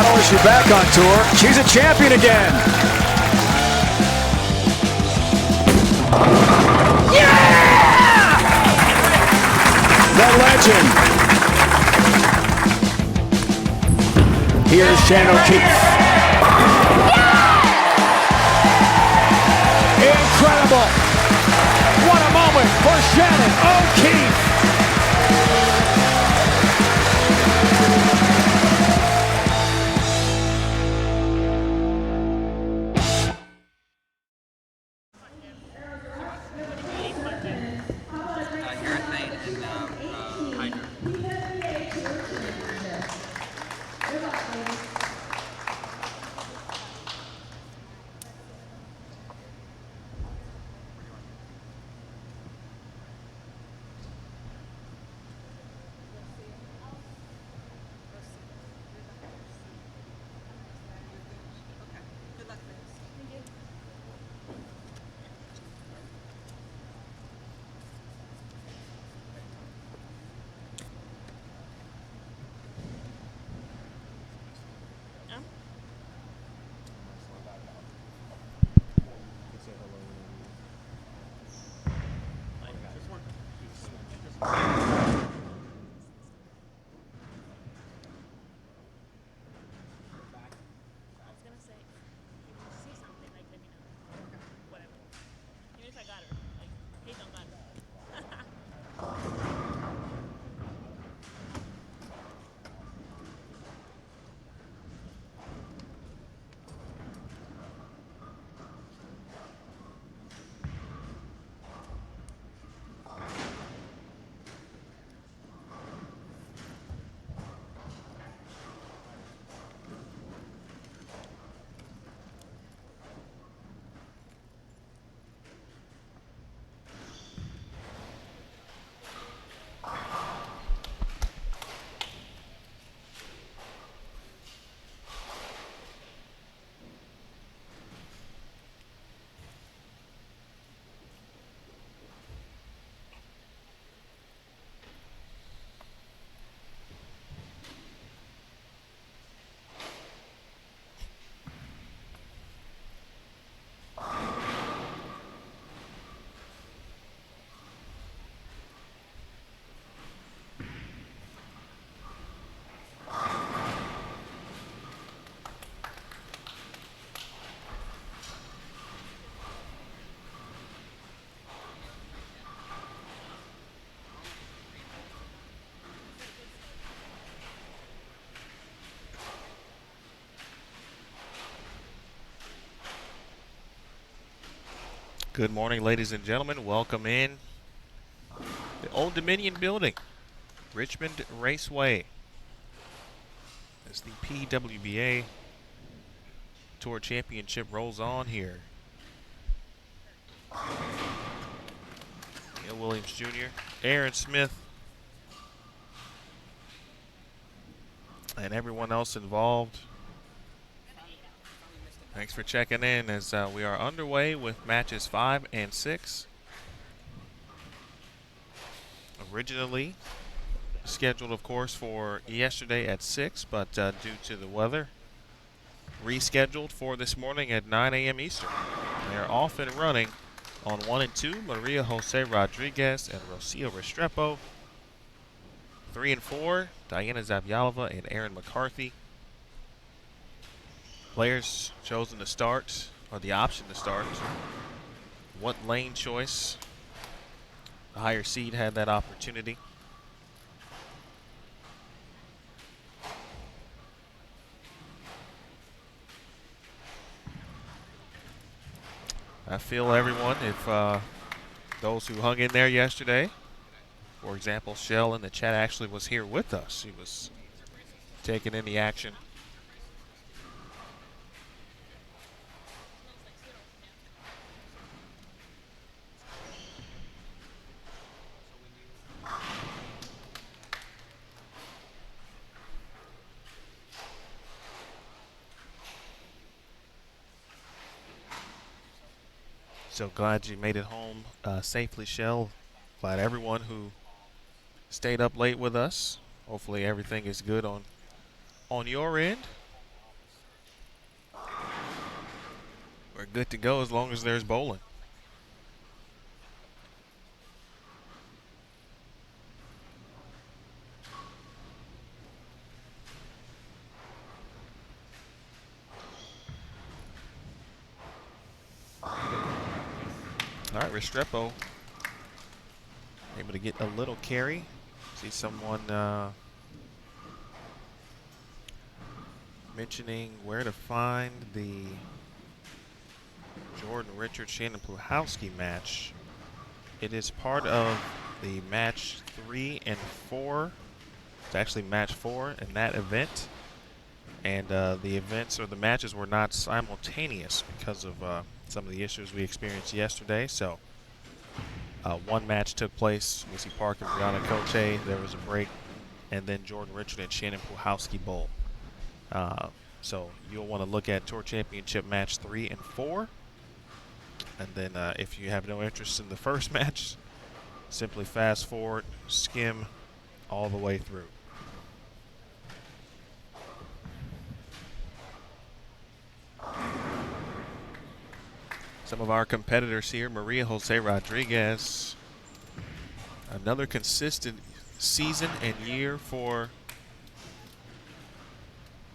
only is she back on tour, she's a champion again. Yeah! The legend. Here's Shannon O'Keefe. Incredible. What a moment for Shannon O'Keefe. Good morning, ladies and gentlemen. Welcome in the Old Dominion building, Richmond Raceway, as the PWBA Tour Championship rolls on here. Emil Williams Jr., Aaron Smith, and everyone else involved. Thanks for checking in as we are underway with matches 5 and 6. Originally scheduled, of course, for yesterday at 6, but due to the weather, rescheduled for this morning at 9 a.m. Eastern. They are off and running on 1 and 2, Maria Jose Rodriguez and Rocio Restrepo. 3 and 4, Diana Zavjalova and Erin McCarthy. Players chosen to start, or the option to start. What lane choice? The higher seed had that opportunity. I feel everyone, if those who hung in there yesterday, for example, Shell in the chat actually was here with us. She was taking in the action. So glad you made it home safely, Shell. Glad everyone who stayed up late with us. Hopefully everything is good on your end. are good to go as long as there's bowling. All right, Restrepo able to get a little carry. See someone mentioning where to find the Jordan Richards Shannon Pluhowski match. It is part of the match 3 and 4. It's actually match 4 in that event. And the events or the matches were not simultaneous because of some of the issues we experienced yesterday. So one match took place, Missy Park and Brianna Cote. There was a break. And then Jordan Richard and Shannon Pluhowski bowl. So you'll want to look at Tour Championship match 3 and 4. And then if you have no interest in the first match, simply fast forward, skim all the way through. Some of our competitors here, Maria Jose Rodriguez, another consistent season and year for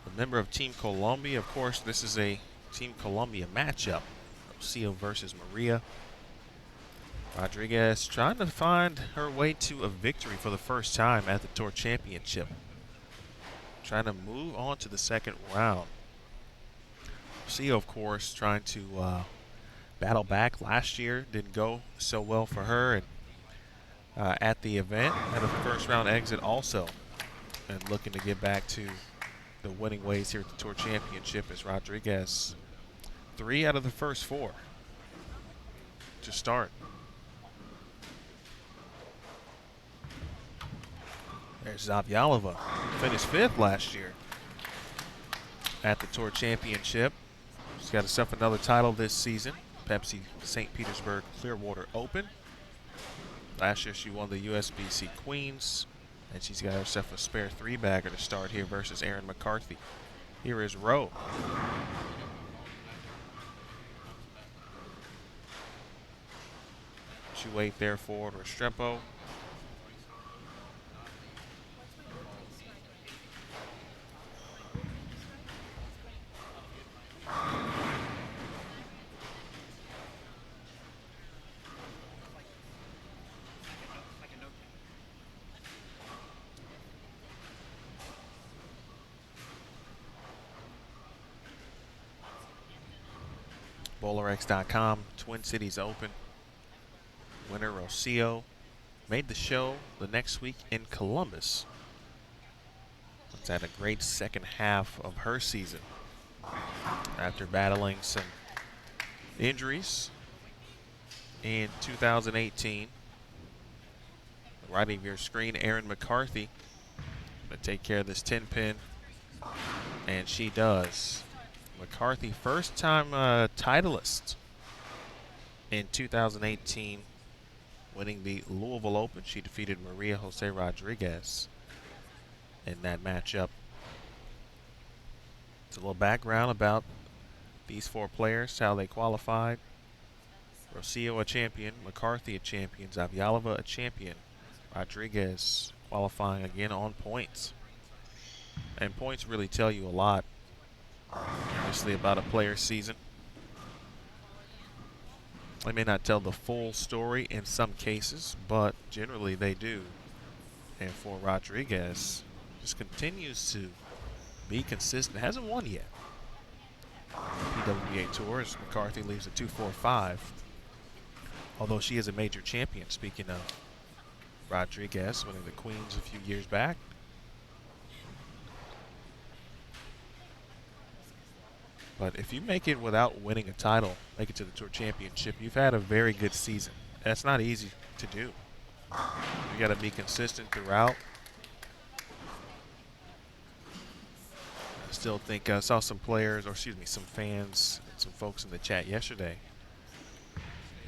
a member of Team Colombia. Of course, this is a Team Colombia matchup. Rocio versus Maria. Rodriguez trying to find her way to a victory for the first time at the Tour Championship. Trying to move on to the second round. Rocio, of course, trying to battle back. Last year didn't go so well for her, and at the event had a first round exit also, and looking to get back to the winning ways here at the Tour Championship as Rodriguez 3 out of the first 4 to start. There's Zavjalova, finished 5th last year at the Tour Championship. She's got herself another title this season, Pepsi St. Petersburg Clearwater Open. Last year she won the USBC Queens, and she's got herself a spare 3-bagger to start here versus Erin McCarthy. Here is Rowe. She wait there for Restrepo. BowlerX.com, Twin Cities Open. Winner Rocio made the show the next week in Columbus. It's had a great second half of her season after battling some injuries in 2018. Right of your screen, Erin McCarthy going to take care of this 10-pin, and she does. McCarthy, first time titleist in 2018, winning the Louisville Open. She defeated Maria Jose Rodriguez in that matchup. It's a little background about these 4 players, how they qualified. Rocio a champion, McCarthy a champion, Zavjalova a champion, Rodriguez qualifying again on points. And points really tell you a lot, obviously, about a player's season. They may not tell the full story in some cases, but generally they do. And for Rodriguez, just continues to be consistent. Hasn't won yet. PWBA Tour as McCarthy leaves a 2-4-5. Although she is a major champion, speaking of Rodriguez, winning the Queens a few years back. But if you make it without winning a title, make it to the Tour Championship, you've had a very good season. That's not easy to do. You got to be consistent throughout. I still think I saw some players, or excuse me, some fans, some folks in the chat yesterday,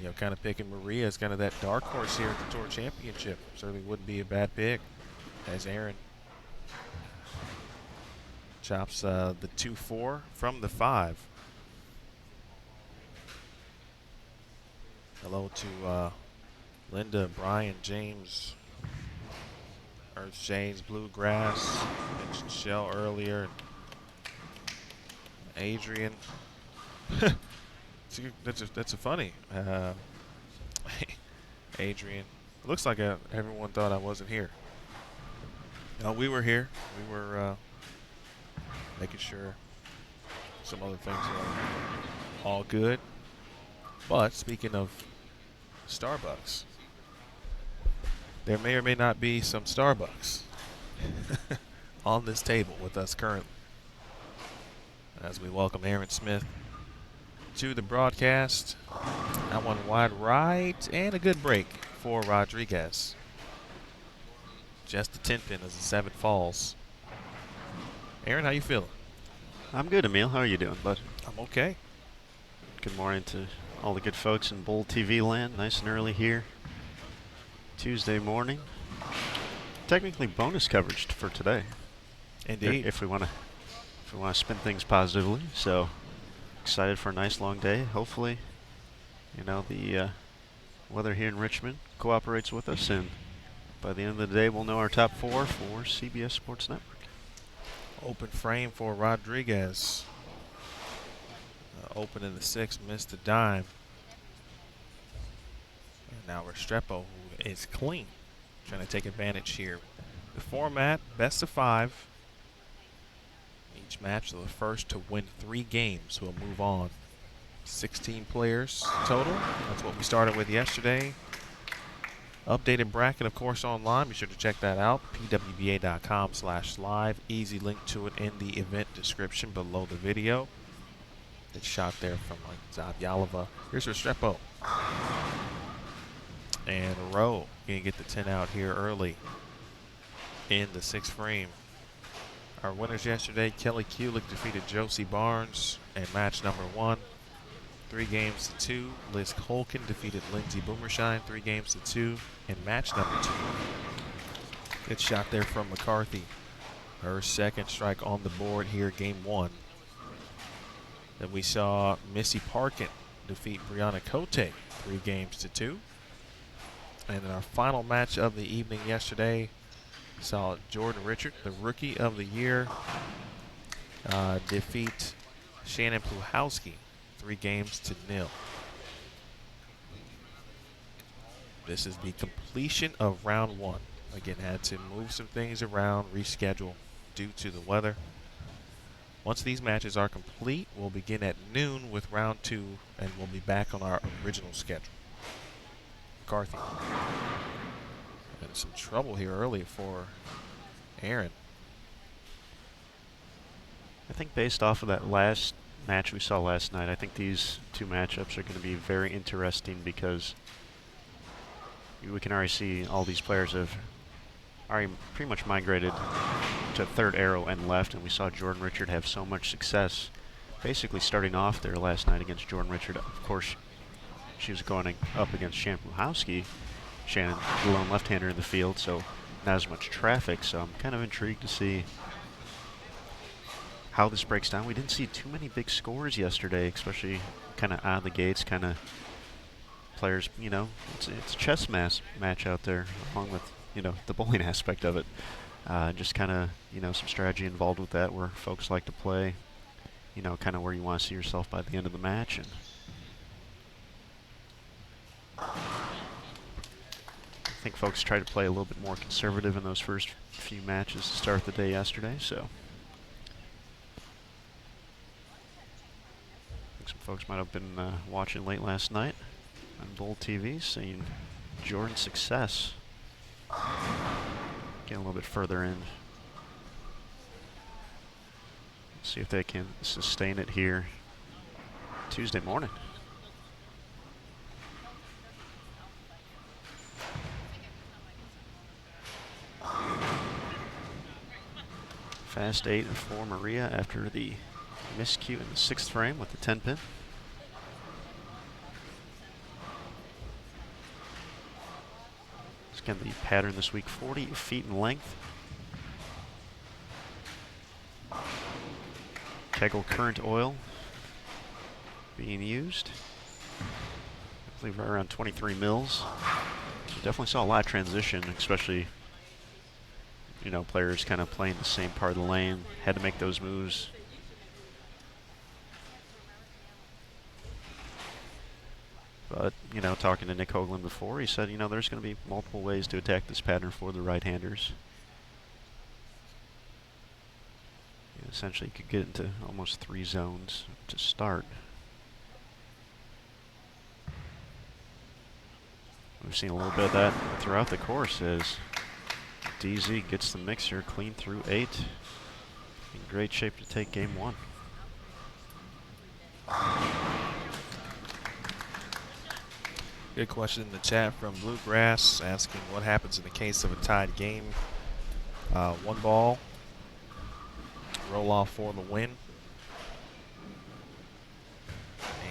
you know, kind of picking Maria as kind of that dark horse here at the Tour Championship. Certainly wouldn't be a bad pick, as Erin chops the 2-4 from the 5. Hello to Linda, Brian, James, Earth James, Bluegrass, mentioned Shell earlier, Adrian. That's a funny. Adrian. It looks like everyone thought I wasn't here. No, we were here. We were making sure some other things are all good. But speaking of Starbucks, there may or may not be some Starbucks on this table with us currently, as we welcome Aaron Smith to the broadcast. That one wide right, and a good break for Rodriguez. Just the 10 pin as the 7 falls. Aaron, how you feeling? I'm good, Emil. How are you doing, bud? I'm okay. Good morning to all the good folks in Bowl TV land. Nice and early here. Tuesday morning. Technically bonus coverage for today. Indeed. If we want to spin things positively. So excited for a nice long day. Hopefully, the weather here in Richmond cooperates with us, and by the end of the day, we'll know our top 4 for CBS Sports Network. Open frame for Rodriguez. Open in the 6th, missed the dime. And now Restrepo, who is clean, trying to take advantage here. The format, best of 5. Each match, the first to win 3 games will move on. 16 players total. That's what we started with yesterday. Updated bracket, of course, online. Be sure to check that out. PWBA.com/live. Easy link to it in the event description below the video. It's shot there from Zavjalova. Here's Restrepo. And Rowe gonna get the 10 out here early in the 6th frame. Our winners yesterday, Kelly Kulick defeated Josie Barnes in match number 1. 3 games to 2. Liz Colkin defeated Lindsay Boomershine 3 games to 2 in match number 2. Good shot there from McCarthy. Her 2nd strike on the board here, game 1. Then we saw Missy Parkin defeat Brianna Cote 3 games to 2. And in our final match of the evening yesterday, saw Jordan Richard, the Rookie of the Year, defeat Shannon Pluhowski 3 games to 0. This is the completion of round 1. Again, had to move some things around, reschedule due to the weather. Once these matches are complete, we'll begin at noon with round 2, and we'll be back on our original schedule. McCarthy. And some trouble here early for Aaron. I think based off of that last match we saw last night, I think these 2 matchups are going to be very interesting, because we can already see all these players have already pretty much migrated to 3rd arrow and left, and we saw Jordan Richard have so much success basically starting off there last night against Jordan Richard. Of course, she was going up against Shannon Pluhowski. Shannon, the lone left-hander in the field, so not as much traffic, so I'm kind of intrigued to see how this breaks down. We didn't see too many big scores yesterday, especially kind of out of the gates, kind of players, it's a chess match out there, along with, the bowling aspect of it. Just kind of, some strategy involved with that, where folks like to play, kind of where you want to see yourself by the end of the match. And I think folks tried to play a little bit more conservative in those first few matches to start the day yesterday, so I think some folks might have been watching late last night on Bowl TV, seeing Jordan's success getting a little bit further in. See if they can sustain it here Tuesday morning. Fast 8 for Maria after the miscue in the 6th frame with the 10 pin. Again, the pattern this week, 40 feet in length. Kegel current oil being used. believe right around 23 mils. So definitely saw a lot of transition, especially, you know, players kind of playing the same part of the lane, had to make those moves. But, you know, talking to Nick Hoagland before, he said, you know, there's going to be multiple ways to attack this pattern for the right-handers. Essentially, you could get into almost 3 zones to start. We've seen a little bit of that throughout the course as DZ gets the mixer clean through 8. In great shape to take game 1. Good question in the chat from Bluegrass asking what happens in the case of a tied game. 1 ball. Roll off for the win.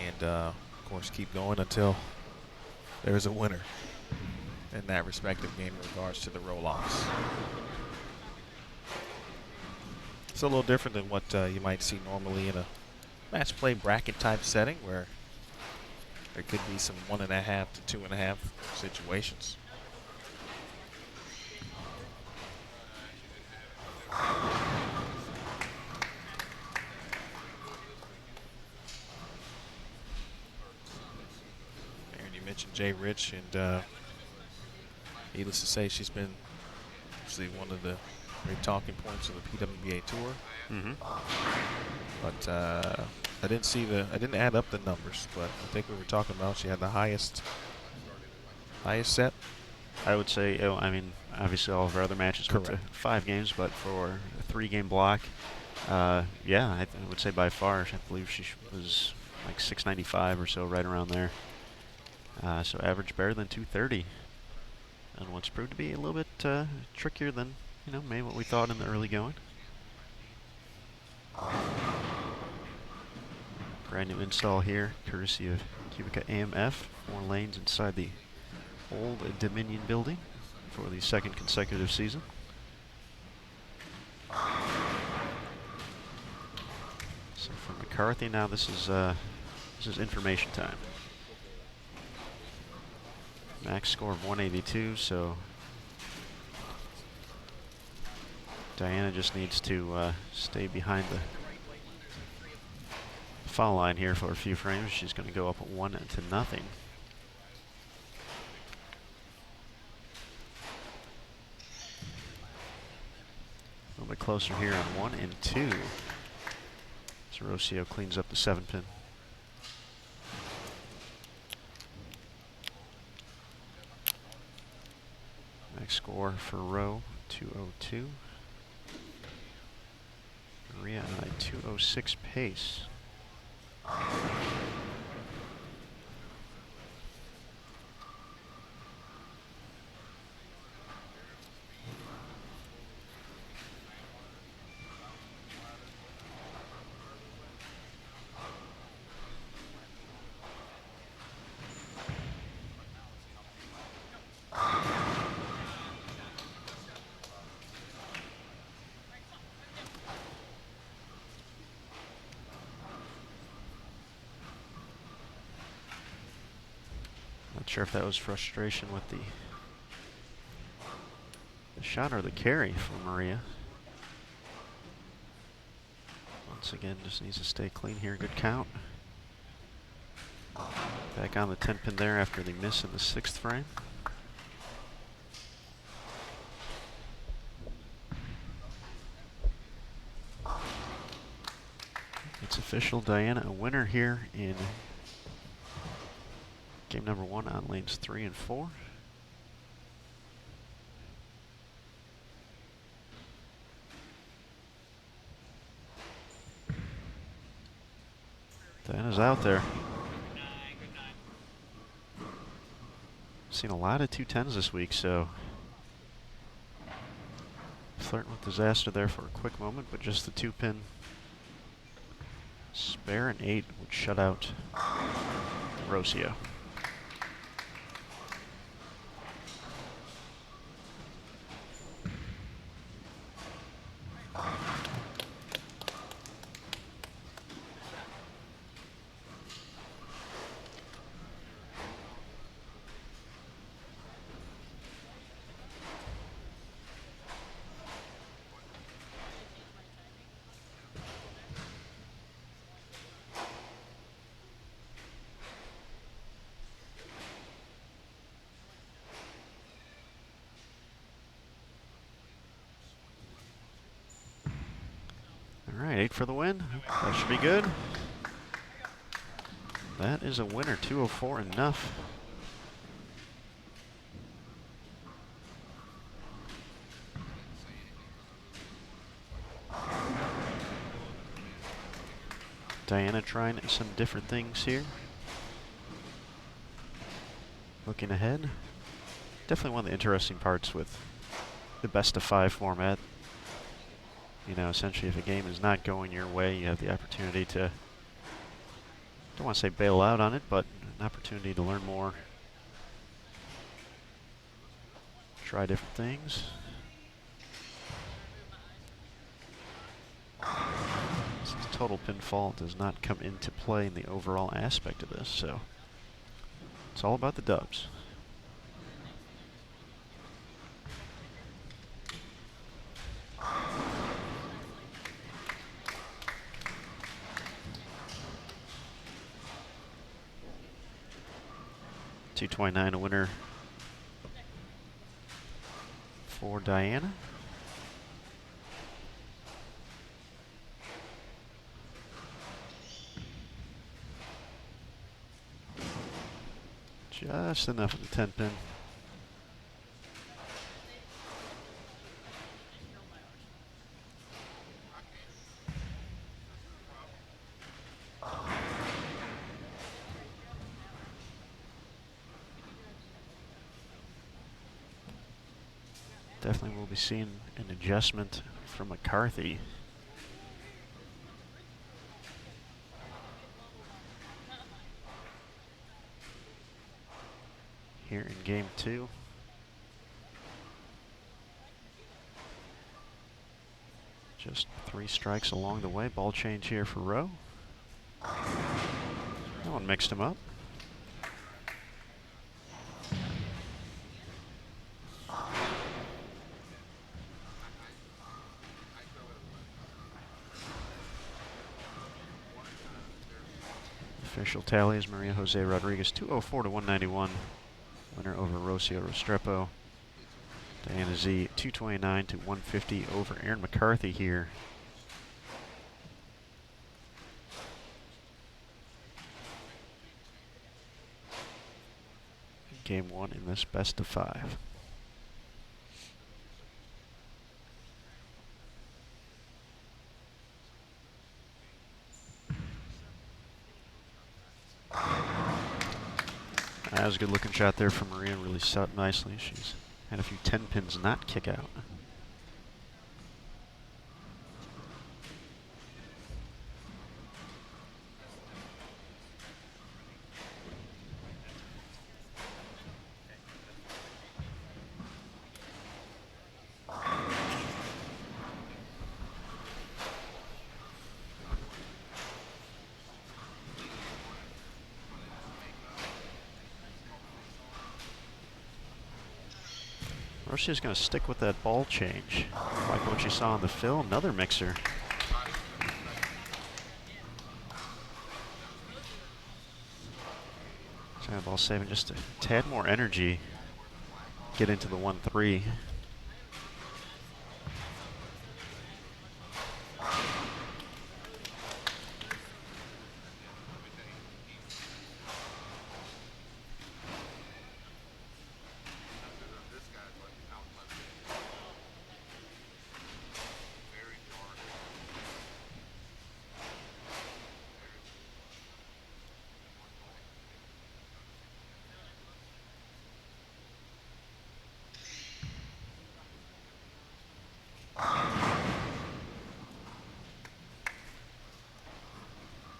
And, of course, keep going until there's a winner in that respective game in regards to the roll-offs. It's a little different than what you might see normally in a match play bracket type setting where there could be some 1.5 to 2.5 situations. Aaron, you mentioned Jay Rich, and needless to say, she's been actually one of the great talking points of the PWBA Tour. But I didn't add up the numbers, but I think we were talking about she had the highest set. I would say, I mean, obviously all of our other matches went to 5 games, but for a 3-game block, yeah, I would say by far, I believe she was like 695 or so, right around there. So average better than 230. And what's proved to be a little bit trickier than, you know, maybe what we thought in the early going. Brand new install here, courtesy of Cubica AMF. 4 lanes inside the old Dominion building for the 2nd consecutive season. So from McCarthy, now this is information time. Max score of 182, so Diana just needs to stay behind the foul line here for a few frames. She's going to go up 1-0. A little bit closer here on 1 and 2. So Rocio cleans up the 7-pin. Max score for Rowe, 202. Maria on a 206 pace. Not sure if that was frustration with the shot or the carry for Maria. Once again, just needs to stay clean here. Good count. Back on the 10-pin there after the miss in the 6th frame. It's official. Diana a winner here in game number 1 on lanes 3 and 4. Diana's out there. Seen a lot of 210s this week, so flirting with disaster there for a quick moment, but just the 2-pin spare and 8 would shut out Rocio. 8 for the win. That should be good. That is a winner, 204 enough. Diana trying some different things here. Looking ahead. Definitely one of the interesting parts with the best of 5 format. You know, essentially if a game is not going your way, you have the opportunity to, don't want to say bail out on it, but an opportunity to learn more. Try different things. Since total pinfall does not come into play in the overall aspect of this, so it's all about the dubs. $229 a winner for Diana. Just enough of the 10 pin. Definitely will be seeing an adjustment from McCarthy. Here in game 2. Just 3 strikes along the way. Ball change here for Rowe. That one mixed him up. Official tally is Maria Jose Rodriguez 204 to 191. Winner over Rocio Restrepo. Diana Z 229 to 150 over Erin McCarthy here. Game 1 in this best of 5. That was a good looking shot there from Maria, really set up nicely. She's had a few 10 pins not kick out. Rocio's going to stick with that ball change. Like what you saw on the fill, another mixer. Ball saving just a tad more energy. Get into the 1-3.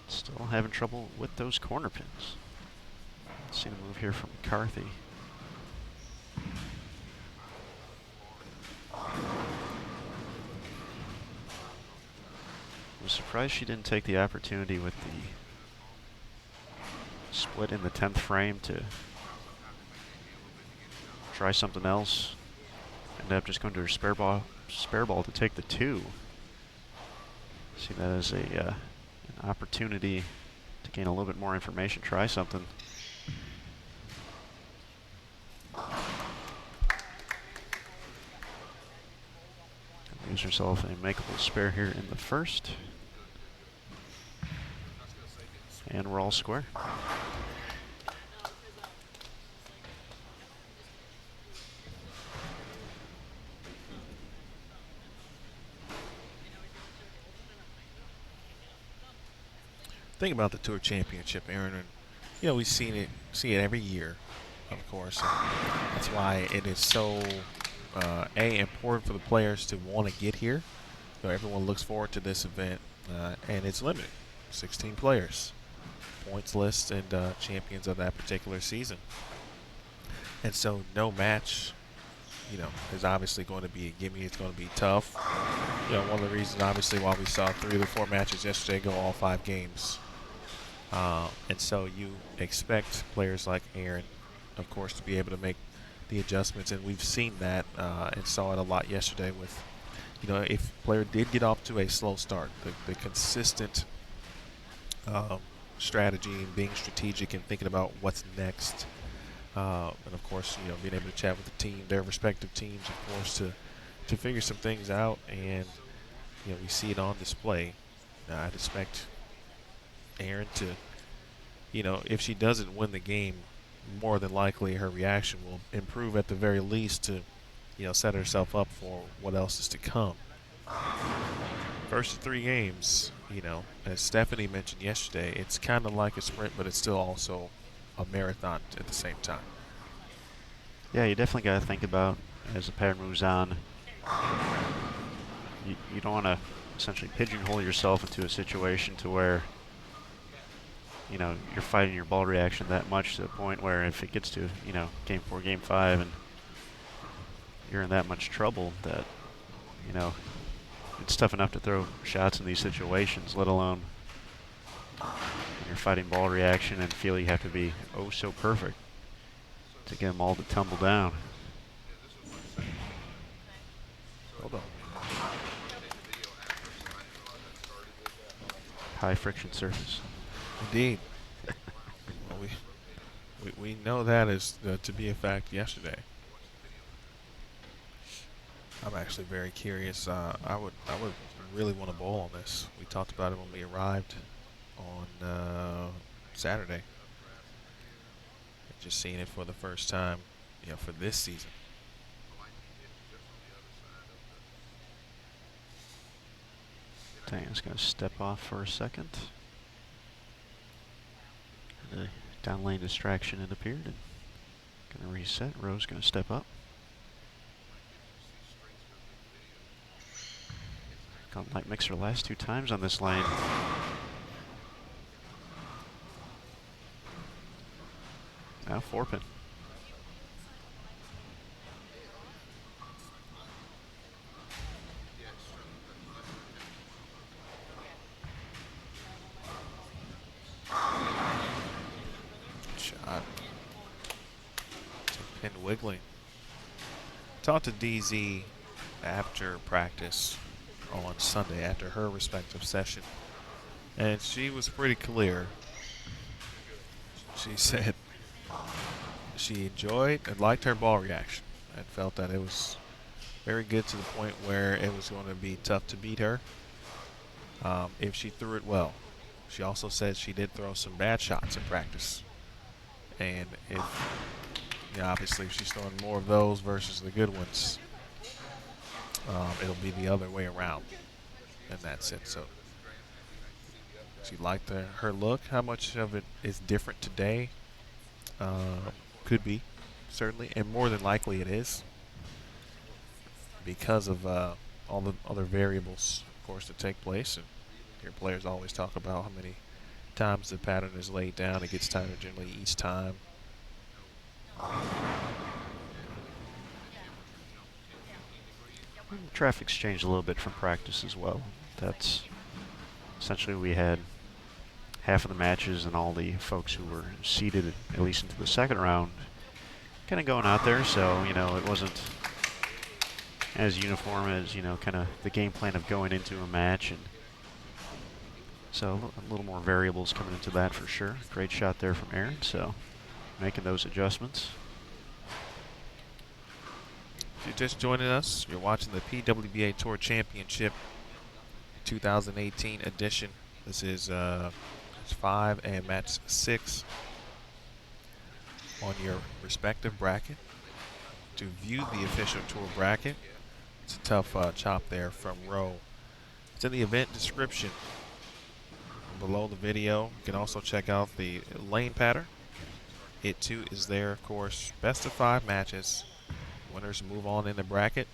Still having trouble with those corner pins. See the move here from McCarthy. I was surprised she didn't take the opportunity with the split in the 10th frame to try something else. Ended up just going to her spare ball to take the 2. See that as a an opportunity to gain a little bit more information, try something. Leaves herself a makeable spare here in the first. And we're all square. Think about the Tour Championship, Aaron, and we see it every year, of course. And that's why it is so important for the players to want to get here. Everyone looks forward to this event, and it's limited, 16 players, points list, and champions of that particular season. And so, no match, is obviously going to be a gimme. It's going to be tough. One of the reasons, obviously, why we saw 3 of the 4 matches yesterday go all 5 games. And so you expect players like Erin, of course, to be able to make the adjustments, and we've seen that and saw it a lot yesterday with, if a player did get off to a slow start, the consistent strategy and being strategic and thinking about what's next, and of course, being able to chat with the team, their respective teams, of course, to figure some things out, and we see it on display. I'd expect Erin to, if she doesn't win the game, more than likely her reaction will improve at the very least to, set herself up for what else is to come. First 3 games, as Stephanie mentioned yesterday, it's kind of like a sprint, but it's still also a marathon at the same time. Yeah, you definitely got to think about, as the pattern moves on, you don't want to essentially pigeonhole yourself into a situation to where you're fighting your ball reaction that much to the point where if it gets to, game 4, game 5, and you're in that much trouble that, it's tough enough to throw shots in these situations, let alone when you're fighting ball reaction and feel you have to be oh so perfect to get them all to tumble down. Hold on. High friction surface. Indeed. Well, we know that is to be a fact yesterday. I'm actually very curious. I would really want to bowl on this. We talked about it when we arrived on Saturday. Just seeing it for the first time, for this season. Diana's going to step off for a second. The down lane distraction had appeared and going to reset. Rose going to step up. Gone light mixer last 2 times on this lane. Now 4-pin. Shot. Pin wiggling. Talked to DZ after practice on Sunday after her respective session, and she was pretty clear. She said she enjoyed and liked her ball reaction and felt that it was very good to the point where it was going to be tough to beat her if she threw it well. She also said she did throw some bad shots in practice, and obviously if she's throwing more of those versus the good ones, it'll be the other way around in that sense. So she liked her look. How much of it is different today? Could be, certainly, and more than likely it is, because of all the other variables, of course, that take place. And your players always talk about how many times the pattern is laid down. It gets tighter generally each time. Traffic's changed a little bit from practice as well. That's essentially, we had half of the matches and all the folks who were seeded at least into the second round kind of going out there, so it wasn't as uniform as kind of the game plan of going into a match, and so a little more variables coming into that for sure. Great shot there from Erin, so making those adjustments. If you're just joining us, you're watching the PWBA Tour Championship 2018 edition. This is match 5 and match 6 on your respective bracket. To view the official tour bracket, it's a tough chop there from Roe. It's in the event description below the video. You can also check out the lane pattern. It too is there, of course. Best of 5 matches. Winners move on in the bracket.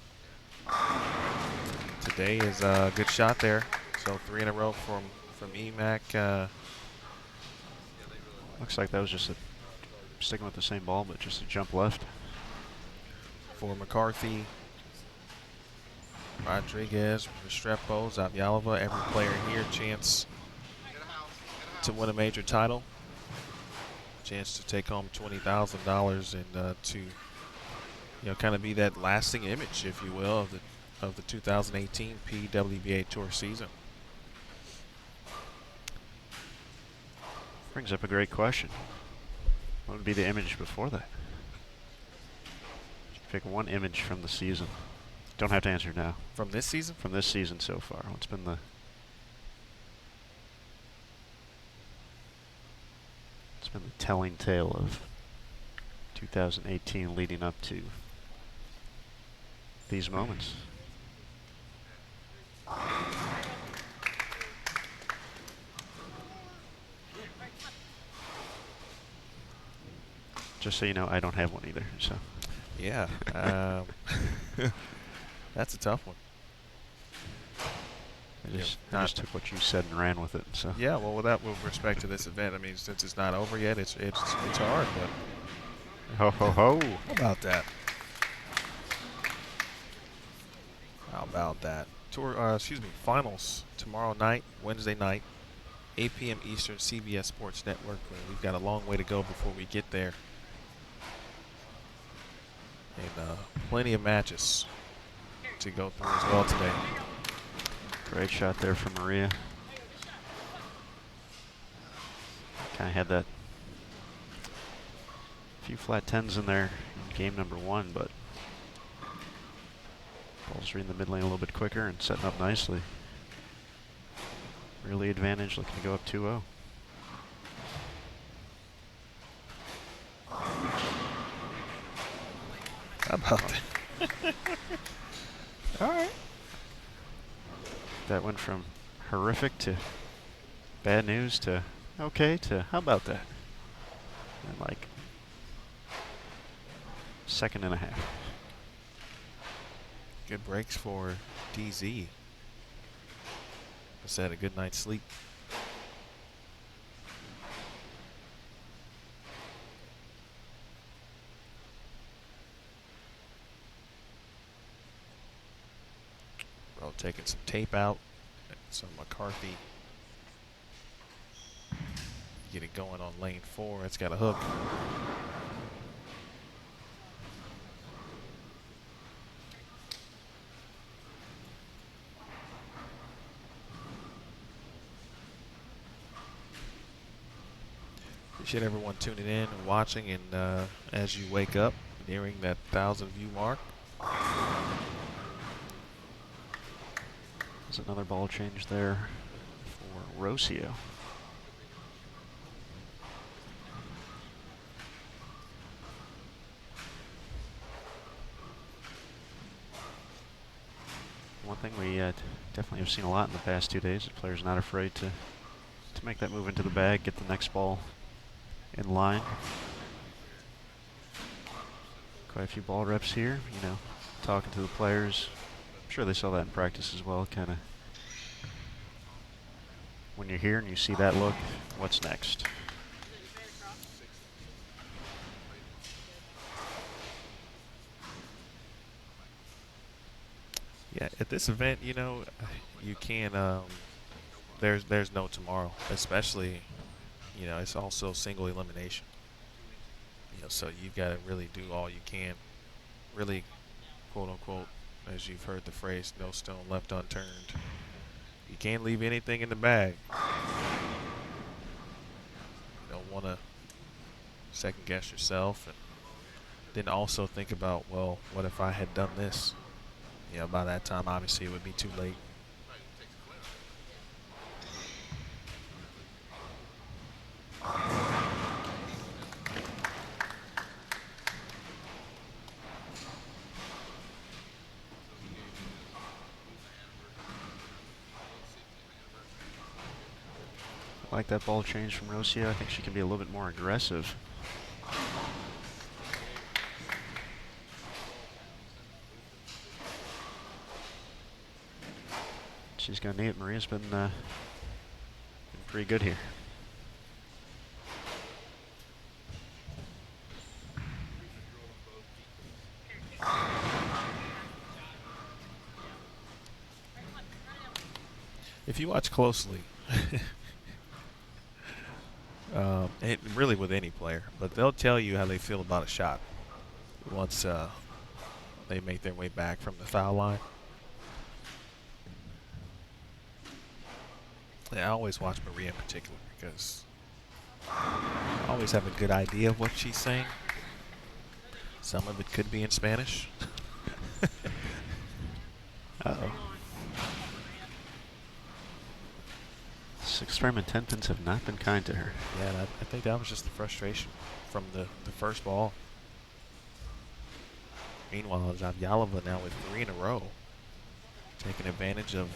Today is a good shot there. So 3 in a row from EMAC. Looks like that was just sticking with the same ball, but just a jump left. For McCarthy, Rodriguez, Restrepo, Zavjalova, every player here chance to win a major title. Chance to take home $20,000 and to kind of be that lasting image, if you will, of the 2018 PWBA Tour season. Brings up a great question. What would be the image before that? Pick one image from the season. Don't have to answer now. From this season? From this season so far. What's been the telling tale of 2018 leading up to these moments? Just so you know, I don't have one either. So. Yeah, that's a tough one. I just took what you said and ran with it. So. Yeah, well, with respect to this event, I mean, since it's not over yet, it's hard. But ho ho ho! How about that? How about that? Finals tomorrow night, Wednesday night, 8 p.m. Eastern, CBS Sports Network. We've got a long way to go before we get there. And plenty of matches to go through as well today. Great shot there from Maria. Kind of had that few flat 10s in there in game number 1, but ball's reading the mid lane a little bit quicker and setting up nicely. Really advantage, looking to go up 2-0. How about that? All right. That went from horrific to bad news to okay to how about that? And like second and a half. Good breaks for DZ. Just had a good night's sleep. Taking some tape out, some McCarthy get it going on lane 4. It's got a hook. Appreciate everyone tuning in and watching, and as you wake up, nearing that 1,000 view mark. There's another ball change there for Rocio. One thing we definitely have seen a lot in the past 2 days is players not afraid to make that move into the bag, get the next ball in line. Quite a few ball reps here, talking to the players. I'm sure they saw that in practice as well, kind of. When you're here and you see that look, what's next? Yeah, at this event, you can't. There's no tomorrow, especially, it's also single elimination. So you've got to really do all you can, really, quote unquote, as you've heard the phrase, no stone left unturned. You can't leave anything in the bag. You don't want to second guess yourself, and then also think about, well, what if I had done this? By that time, obviously, it would be too late. like that ball change from Rocio. I think she can be a little bit more aggressive. She's going to need it. Maria's been pretty good here. If you watch closely, and really with any player, but they'll tell you how they feel about a shot once they make their way back from the foul line. Yeah, I always watch Maria in particular because I always have a good idea of what she's saying. Some of it could be in Spanish. Uh-oh. 6 frame and 10 pins have not been kind to her. Yeah, and I think that was just the frustration from the first ball. Meanwhile, Zavjalova now with 3 in a row, taking advantage of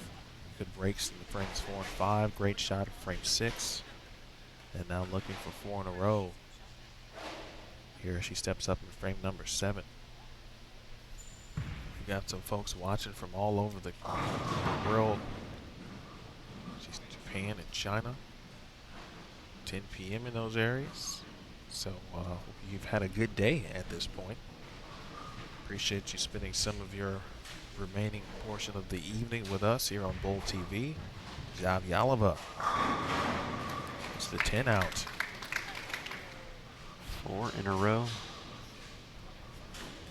good breaks in the frames 4 and 5. Great shot of frame 6. And now looking for 4 in a row. Here she steps up in frame number 7. We got some folks watching from all over the world. She's in Japan and China. 10 p.m. in those areas. So you've had a good day at this point. Appreciate you spending some of your remaining portion of the evening with us here on Bowl TV. Zavjalova. It's the 10 out. 4 in a row.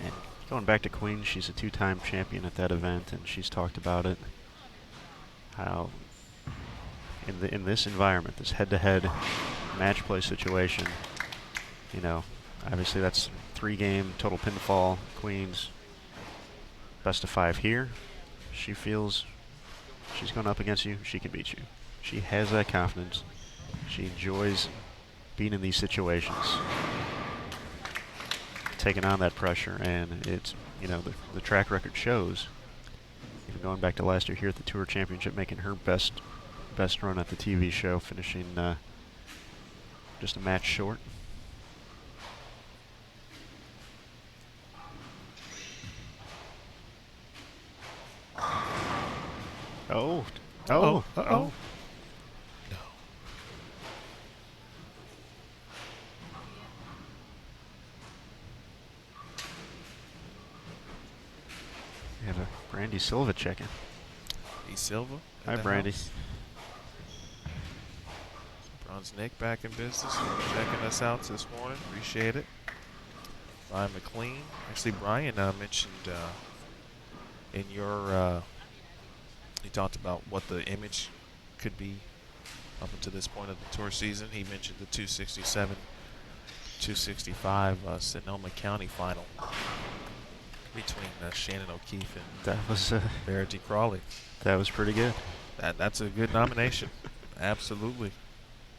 And going back to Queens, she's a 2-time champion at that event, and she's talked about it. How in this environment, this head-to-head match play situation, you know, obviously that's 3-game total pinfall. Queens, best of 5 here. She feels she's going up against you, she can beat you. She has that confidence. She enjoys being in these situations, taking on that pressure, and it's, you know, the track record shows. Even going back to last year here at the Tour Championship, making her best run at the TV show, finishing just a match short. Oh. Uh-oh. Oh. Uh-oh. No. We have a Brandy Silva checking. E. Silva. Hi, Brandy. Bronze Nick back in business, checking us out this morning. Appreciate it. Brian McLean. Actually, Brian mentioned in your, he talked about what the image could be up until this point of the tour season. He mentioned the 267, 265 Sonoma County final between Shannon O'Keefe and That was Verity Crawley. that was pretty good. That's a good nomination. Absolutely.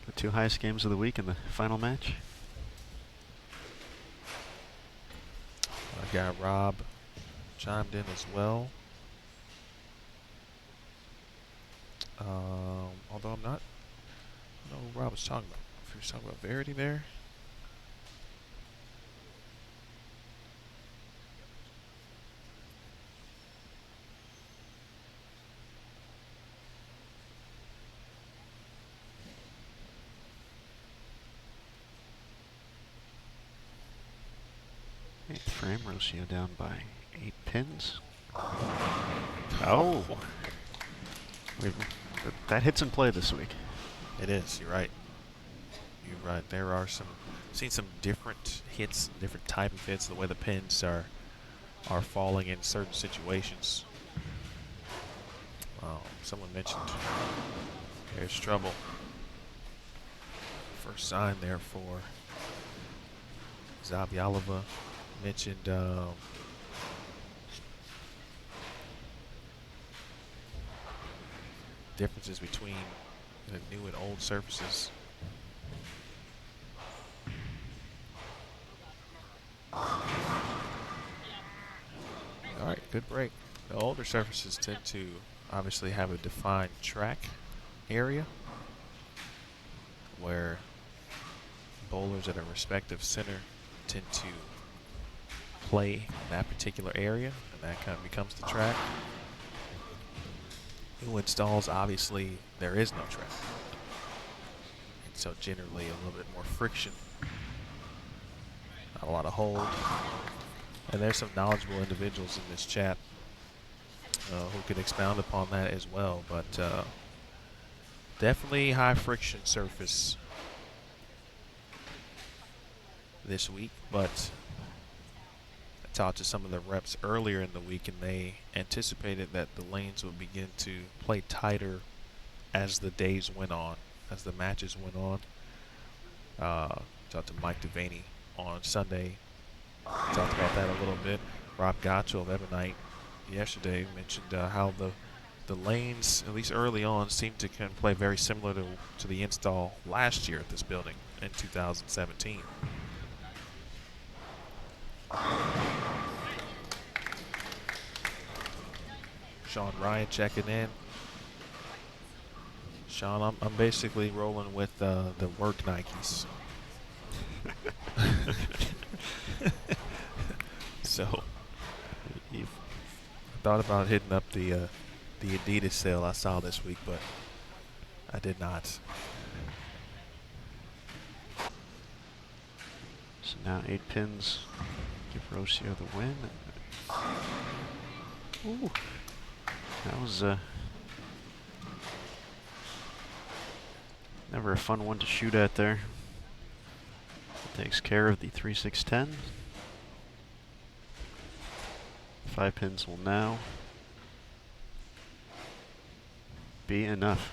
The 2 highest games of the week in the final match. I got Rob chimed in as well. Although I'm not, I don't know what Rob was talking about. If he was talking about Verity there. Eighth frame, Rocio down by 8 pins. Oh. That hit's in play this week. It is. You're right. You're right. There are some. Seen some different hits, different type of hits. The way the pins are falling in certain situations. Someone mentioned there's trouble. First sign there for Zavjalova. Mentioned differences between the new and old surfaces. All right, good break. The older surfaces tend to obviously have a defined track area. bowlers at a respective center tend to play in that particular area, and that kind of becomes the track. New installs, obviously, there is no track. And so generally a little bit more friction. Not a lot of hold. And there's some knowledgeable individuals in this chat who can expound upon that as well. But definitely high friction surface this week. But I talked to some of the reps earlier in the week, and they anticipated that the lanes would begin to play tighter as the days went on, as the matches went on. Talked to Mike Devaney on Sunday. Talked about that a little bit. Rob Gotcho of Ebonite yesterday mentioned how the lanes, at least early on, seemed to kind of play very similar to the install last year at this building in 2017. Sean Ryan checking in. Sean, I'm basically rolling with the work Nikes. So, I thought about hitting up the Adidas sale I saw this week, but I did not. So now 8 pins give Rocio the win. Ooh, that was never a fun one to shoot at there. Takes care of the 3-6-10. 5 pins will now be enough.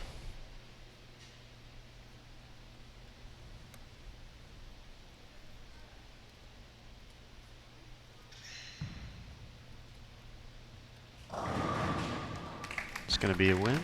It's going to be a win.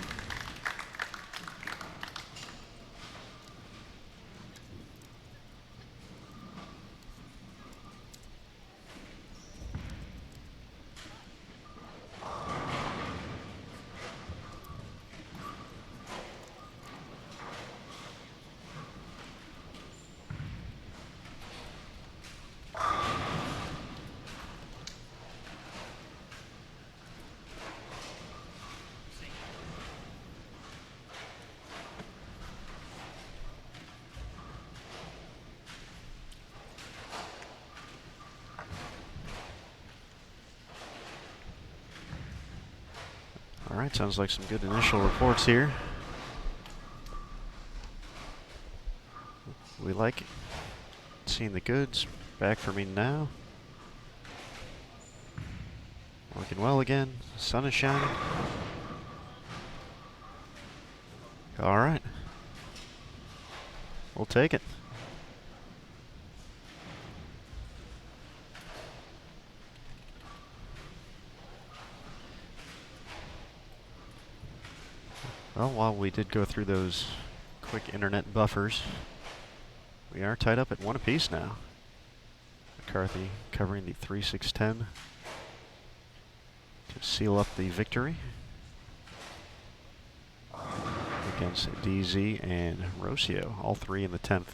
All right, sounds like some good initial reports here. We like it. Seeing the goods back for me now. Working well again. Sun is shining. All right. We'll take it. Well, while we did go through those quick internet buffers, we are tied up at 1 apiece now. McCarthy covering the 3-6-10 to seal up the victory against DZ and Rocio, all 3 in the 10th.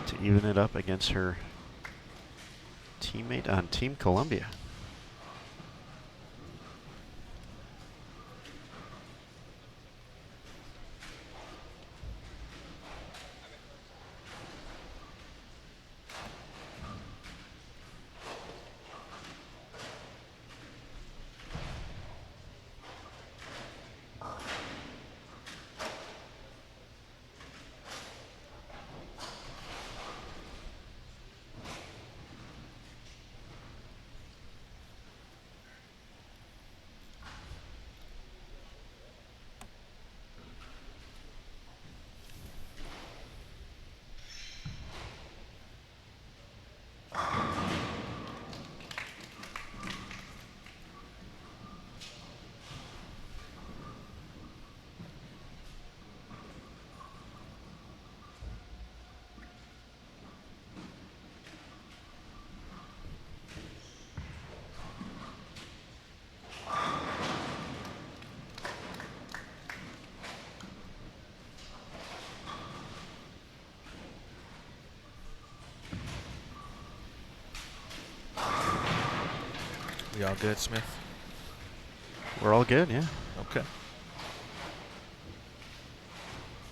To even it up against her teammate on Team Columbia. all good, Smith? We're all good, yeah. Okay.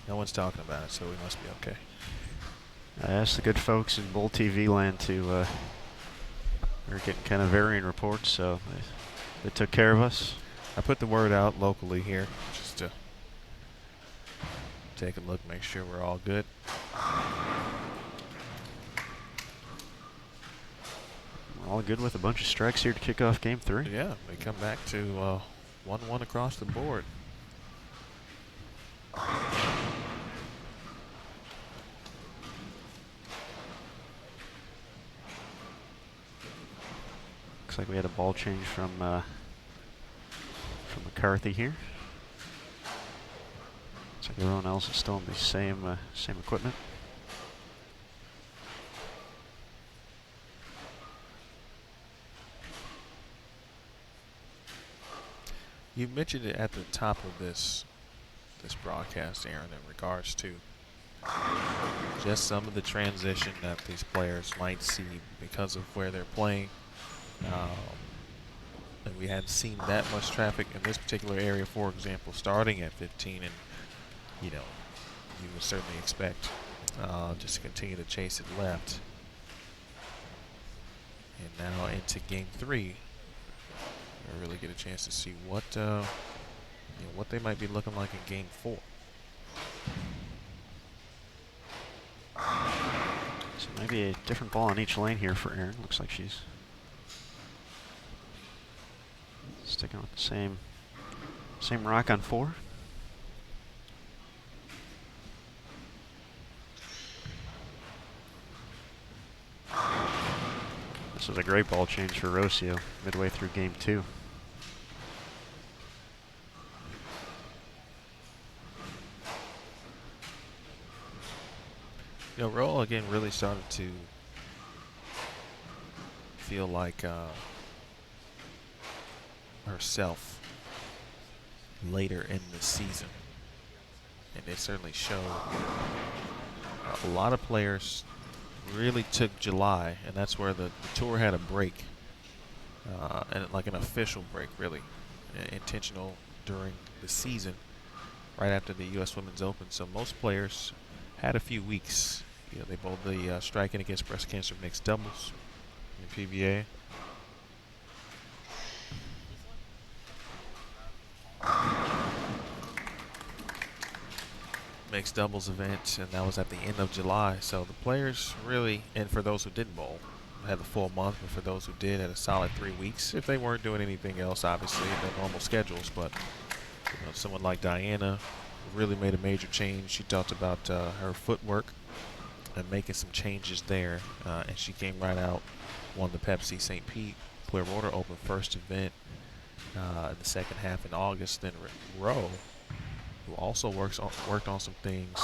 No one's talking about it, so we must be okay. I asked the good folks in Bull TV land to, we're getting kind of varying reports, so they took care of us. I put the word out locally here just to take a look, make sure we're all good. We're all good with a bunch of strikes here to kick off game 3. Yeah, we come back to 1-1 across the board. Looks like we had a ball change from McCarthy here. Looks like everyone else is still in the same equipment. You mentioned it at the top of this broadcast, Aaron, in regards to just some of the transition that these players might see because of where they're playing. And we hadn't seen that much traffic in this particular area, for example, starting at 15, and you would certainly expect just to continue to chase it left. And now into game 3. I really get a chance to see what what they might be looking like in game 4. So maybe a different ball on each lane here for Erin. Looks like she's sticking with the same rock on 4. This was a great ball change for Rocio midway through game 2. Roll again really started to feel like herself later in the season, and it certainly showed. A lot of players really took July, and that's where the tour had a break, and like an official break, really intentional during the season, right after the U.S. Women's Open. So most players had a few weeks. They bowled the striking against breast cancer mixed doubles in PBA. Mixed doubles event, and that was at the end of July. So the players really, and for those who didn't bowl, had the full month, but for those who did, had a solid 3 weeks. If they weren't doing anything else, obviously, in their normal schedules. But someone like Diana really made a major change. She talked about her footwork and making some changes there, and she came right out, won the Pepsi St. Pete Clearwater Open first event in the second half in August. Then Roe, who also worked on some things,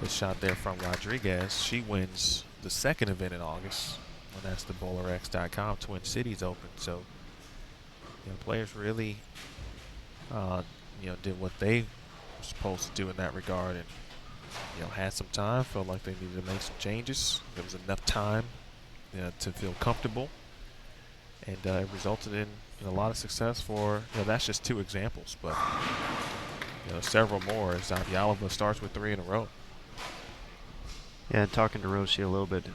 the shot there from Rodriguez, she wins the second event in August, and that's the BowlerX.com Twin Cities Open. So players really did what they were supposed to do in that regard, and had some time, felt like they needed to make some changes. There was enough time to feel comfortable, and it resulted in a lot of success for, that's just 2 examples, but several more. Zavjalova starts with 3 in a row. Yeah, and talking to Rocio a little bit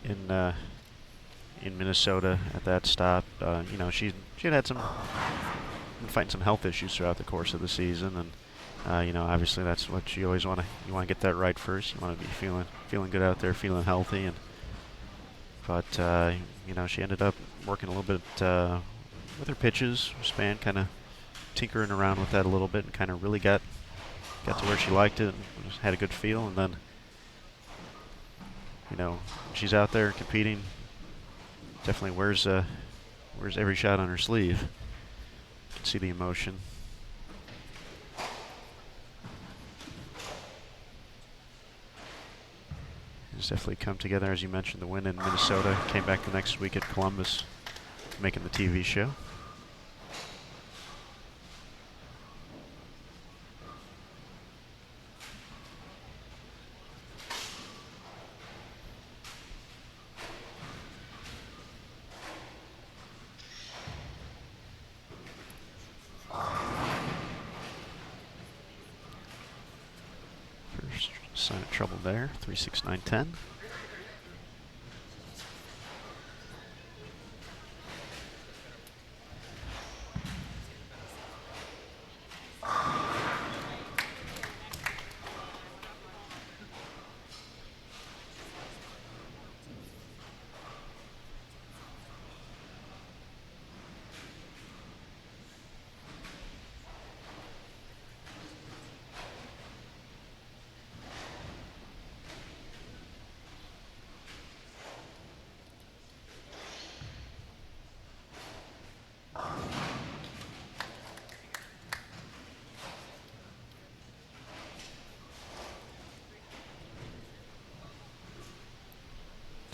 in Minnesota at that stop, she had been fighting some health issues throughout the course of the season, and obviously that's what you always want to get that right first. You want to be feeling good out there, feeling healthy, but she ended up working a little bit with her pitches span, kind of tinkering around with that a little bit, and kind of really got to where she liked it and had a good feel. And then she's out there competing, definitely wears every shot on her sleeve. You can see the emotion. It's definitely come together. As you mentioned, the win in Minnesota, came back the next week at Columbus, making the TV show. sign of trouble there. 3-6-9-10.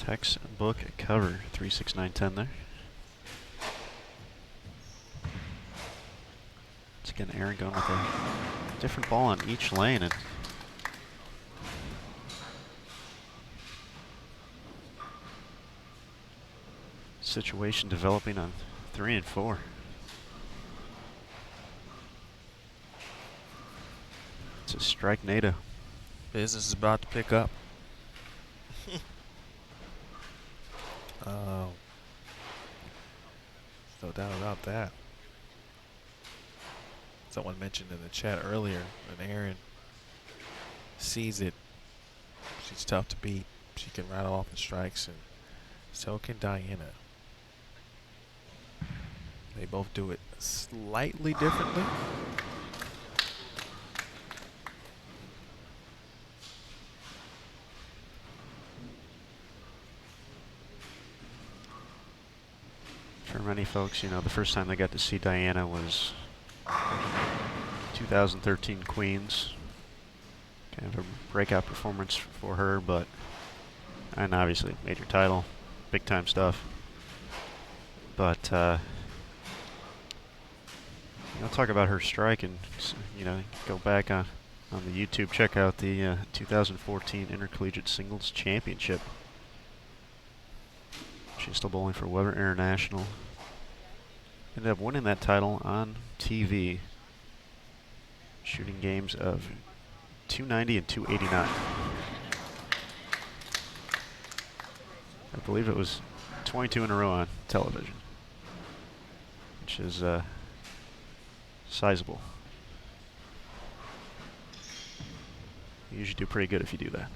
Textbook cover, 3-6-9-10 there. Once again, Erin going with a different ball on each lane, and situation developing on 3 and 4. It's a strike NATO. Business is about to pick up. No doubt about that. Someone mentioned in the chat earlier, when Erin sees it, she's tough to beat. She can rattle off the strikes, and so can Diana. They both do it slightly differently. For many folks, you know, the first time they got to see Diana was 2013 Queens. Kind of a breakout performance for her, and obviously major title, big time stuff. But talk about her strike, and go back on the YouTube, check out the 2014 Intercollegiate Singles Championship. She's still bowling for Weber International. Ended up winning that title on TV, shooting games of 290 and 289. I believe it was 22 in a row on television, which is sizable. You usually do pretty good if you do that.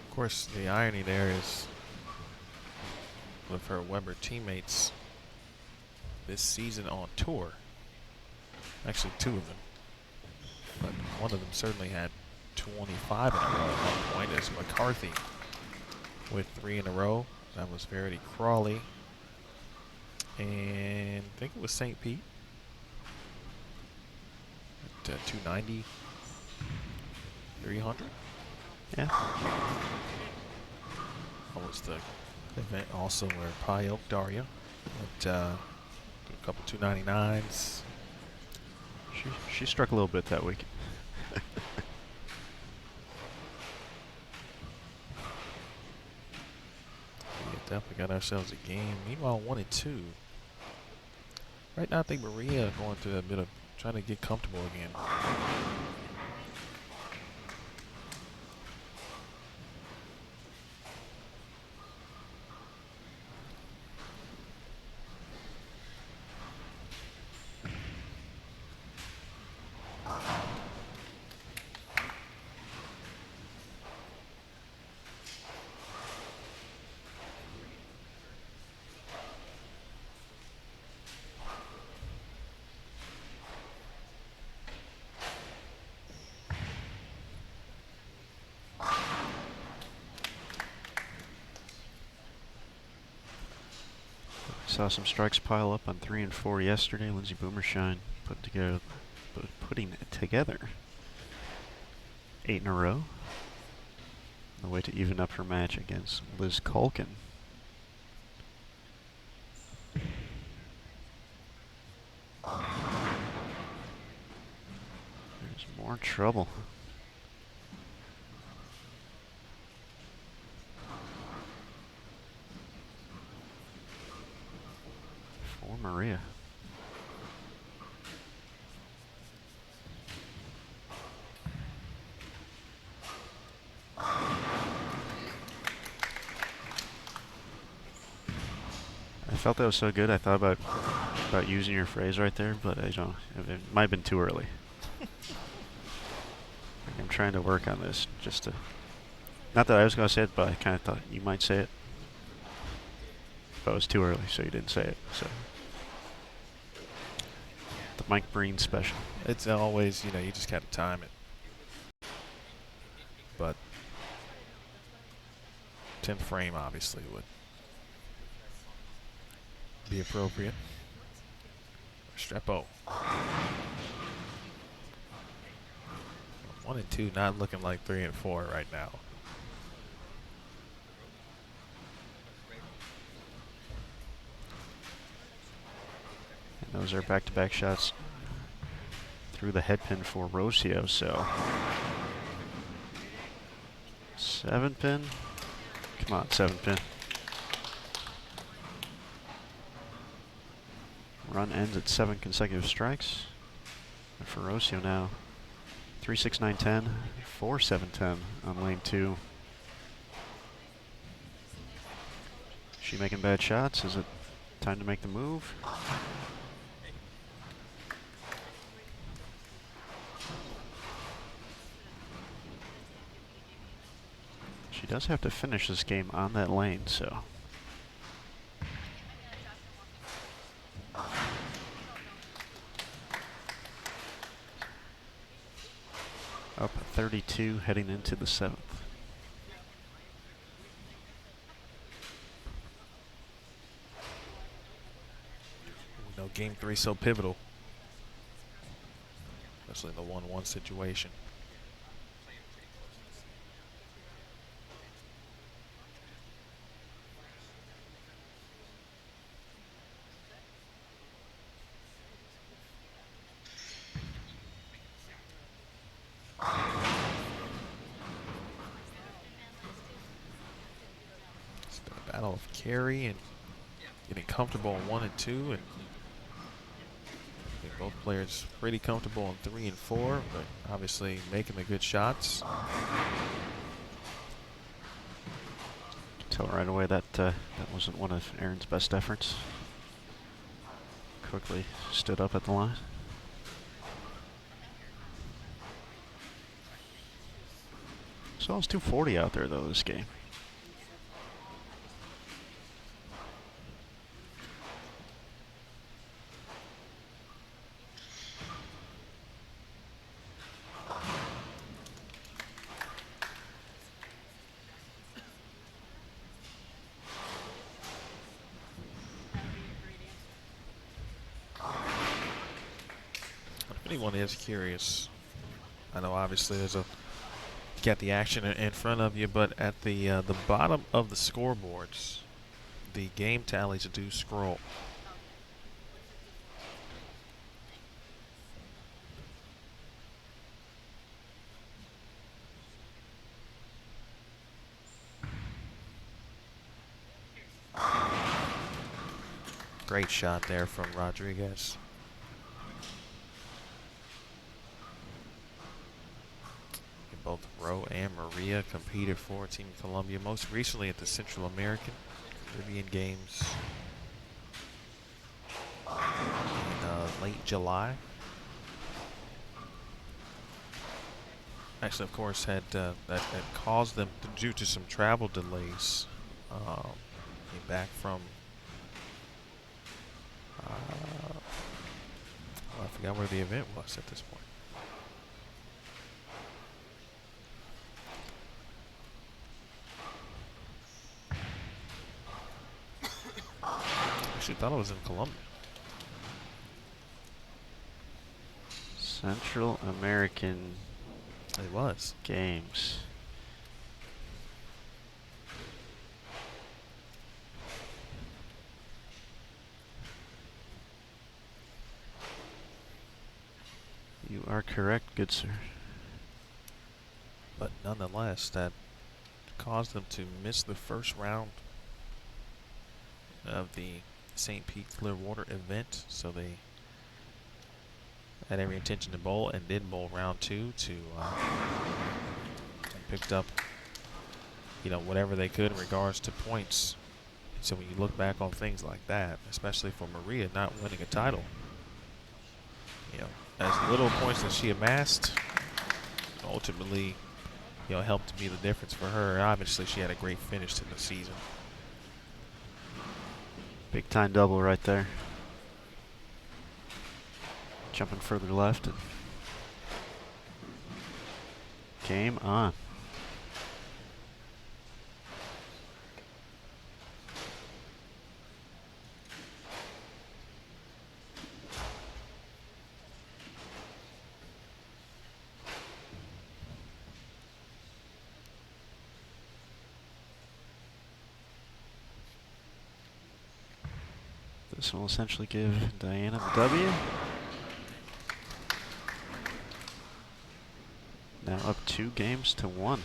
Of course, the irony there is with her Weber teammates this season on tour. Actually, 2 of them. But one of them certainly had 25 in a row at one point, as McCarthy with 3 in a row. That was Verity Crawley. And I think it was St. Pete at 290, 300. Yeah. That was the event also where Payok Daria at a couple 299s. She struck a little bit that week. We definitely got ourselves a game. Meanwhile, 1 and 2. Right now, I think Maria going through a bit of trying to get comfortable again. Saw some strikes pile up on 3 and 4 yesterday. Lindsay Boomershine putting it together 8 in a row. On the way to even up her match against Liz Culkin. There's more trouble. Maria. felt that was so good. I thought about using your phrase right there, but I don't. It might have been too early. I'm trying to work on this, just to. Not that I was going to say it, but I kind of thought you might say it. But it was too early, so you didn't say it. So the Mike Breen special. It's always, you know, you just got to time it. But 10th frame obviously would be appropriate. Restrepo. 1 and 2, not looking like 3 and 4 right now. And those are back-to-back shots through the head pin for Rocio, so 7 pin. Come on, 7 pin. Run ends at 7 consecutive strikes. And for Rocio now, 3, 6, 9, 10, 4, 7, 10 on lane 2. She making bad shots? Is it time to make the move? She does have to finish this game on that lane, so. Up 32 heading into the 7th. You know, game 3 so pivotal, especially in the 1-1 situation. It's been a battle of carry and getting comfortable on 1 and 2, and I think both players pretty comfortable on 3 and 4, but obviously making the good shots. Tell right away that that wasn't one of Erin's best efforts. Quickly stood up at the line. So it's 240 out there though this game. If anyone is curious, I know obviously there's a got the action in front of you, but at the bottom of the scoreboards, the game tallies do scroll. Great shot there from Rodriguez. Both Ro and Maria competed for Team Colombia, most recently at the Central American Caribbean Games in late July. Actually, of course, that caused them, due to some travel delays, came back from, I forgot where the event was at this point. Actually thought it was in Colombia. Central American It was. Games. You are correct, good sir. But nonetheless, that caused them to miss the first round of the St. Pete Clearwater event, so they had every intention to bowl and did bowl round 2 to picked up, you know, whatever they could in regards to points So when you look back on things like that, especially for Maria not winning a title, you know, as little points that she amassed, ultimately, you know, helped to be the difference for her. Obviously, she had a great finish to the season. Big time double right there. Jumping further left. And game on. This will essentially give Diana the W. Now up 2-1.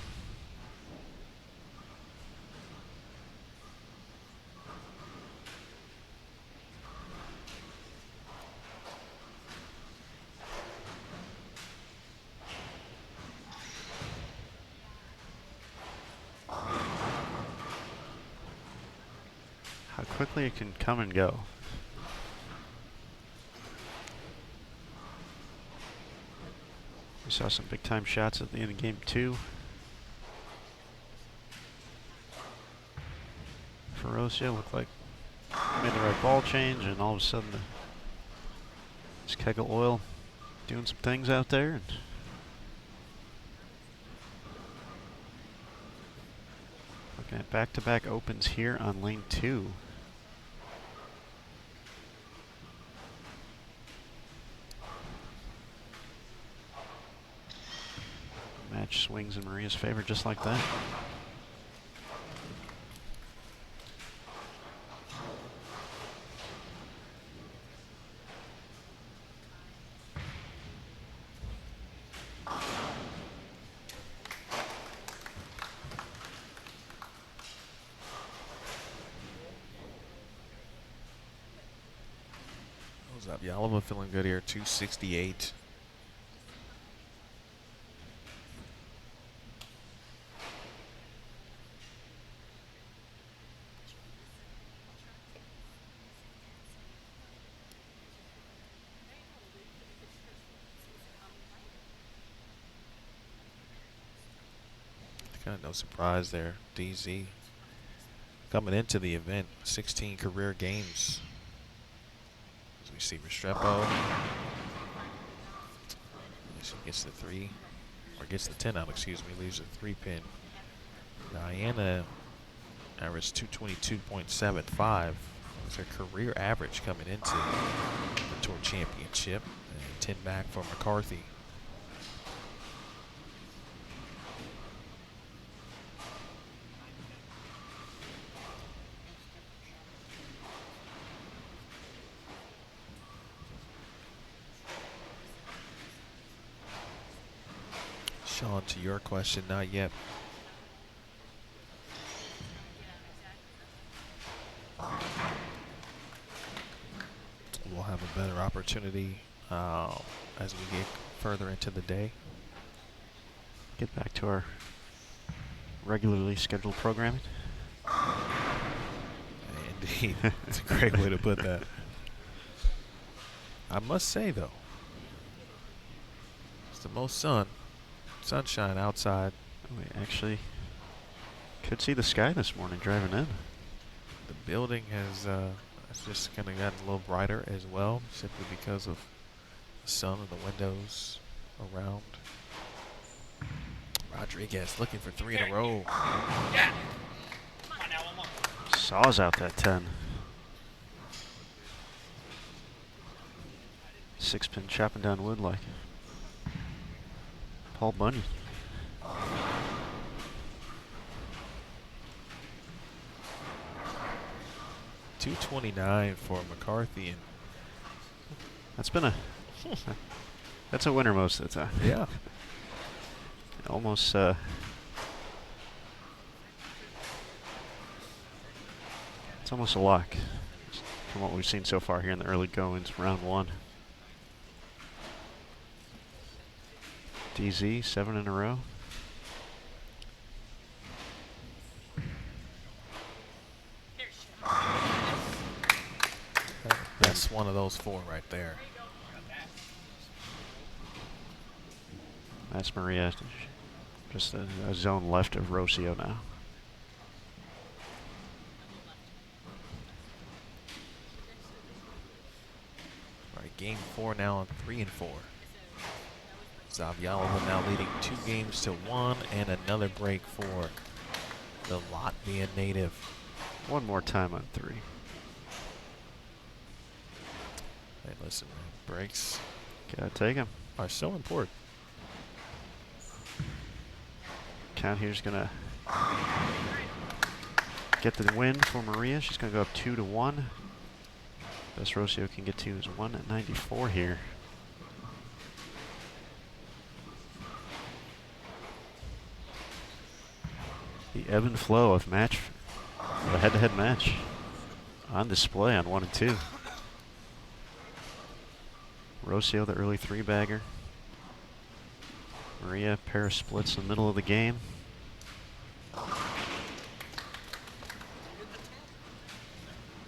How quickly it can come and go. We saw some big time shots at the end of game 2. For Rocio, looked like made the right ball change, and all of a sudden this keg of oil doing some things out there. And looking at back-to-back opens here on lane 2. Match swings in Maria's favor just like that. Zavjalova feeling good here, 268. Kind of no surprise there. DZ coming into the event, 16 career games. As we see Restrepo. She gets the 3, or gets the 10 out, excuse me, leaves a 3-pin. Diana averaged 222.75. Was her career average coming into the Tour Championship. And 10 back for McCarthy. Sean, to your question, not yet. We'll have a better opportunity as we get further into the day. Get back to our regularly scheduled programming. Indeed. That's a great way to put that. I must say, though, it's the most sunshine outside. We actually could see the sky this morning driving in. The building has just kind of gotten a little brighter as well, simply because of the sun and the windows around. Rodriguez looking for 3 in a row. Saws out that 10. 6-pin chopping down wood like Paul Bunyan. .229 for McCarthy, and that's been that's a winner most of the time. Yeah. Almost it's almost a lock from what we've seen so far here in the early goings, round 1. DZ, 7 in a row. That's one of those 4 right there. That's Maria. Just a zone left of Rocio now. All right, game 4 now on 3-4. Zavjalova now leading 2 games to 1, and another break for the Latvian native. One more time on 3. Hey, listen, man, breaks Gotta take him. are so important. Count here's gonna get the win for Maria. She's gonna go up 2-1. Best Rocio can get to is 1 at 94 here. The ebb and flow of a head-to-head match on display on 1 and 2. Rocio, the early 3-bagger. Maria, pair of splits in the middle of the game.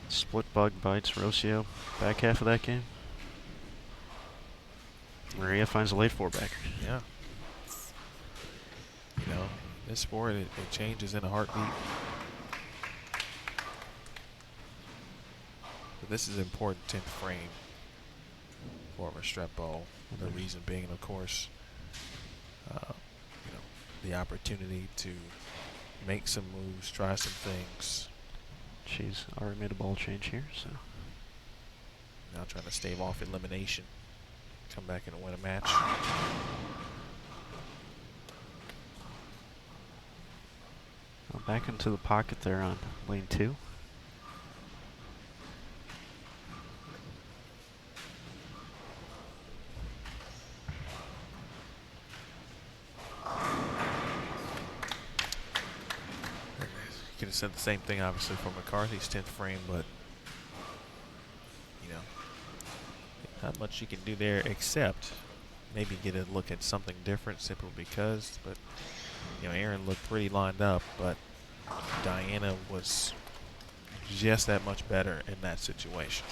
Split bug bites Rocio back half of that game. Maria finds a late 4-bagger. Yeah. You know, this sport, it changes in a heartbeat. But this is an important 10th frame for Restrepo. The reason being, of course, you know, the opportunity to make some moves, try some things. She's already made a ball change here, so. Now trying to stave off elimination. Come back and win a match. Well, back into the pocket there on lane 2. You could have said the same thing, obviously, for McCarthy's 10th frame, but, you know, not much you can do there except maybe get a look at something different simply because, but, you know, Erin looked pretty lined up, but Diana was just that much better in that situation.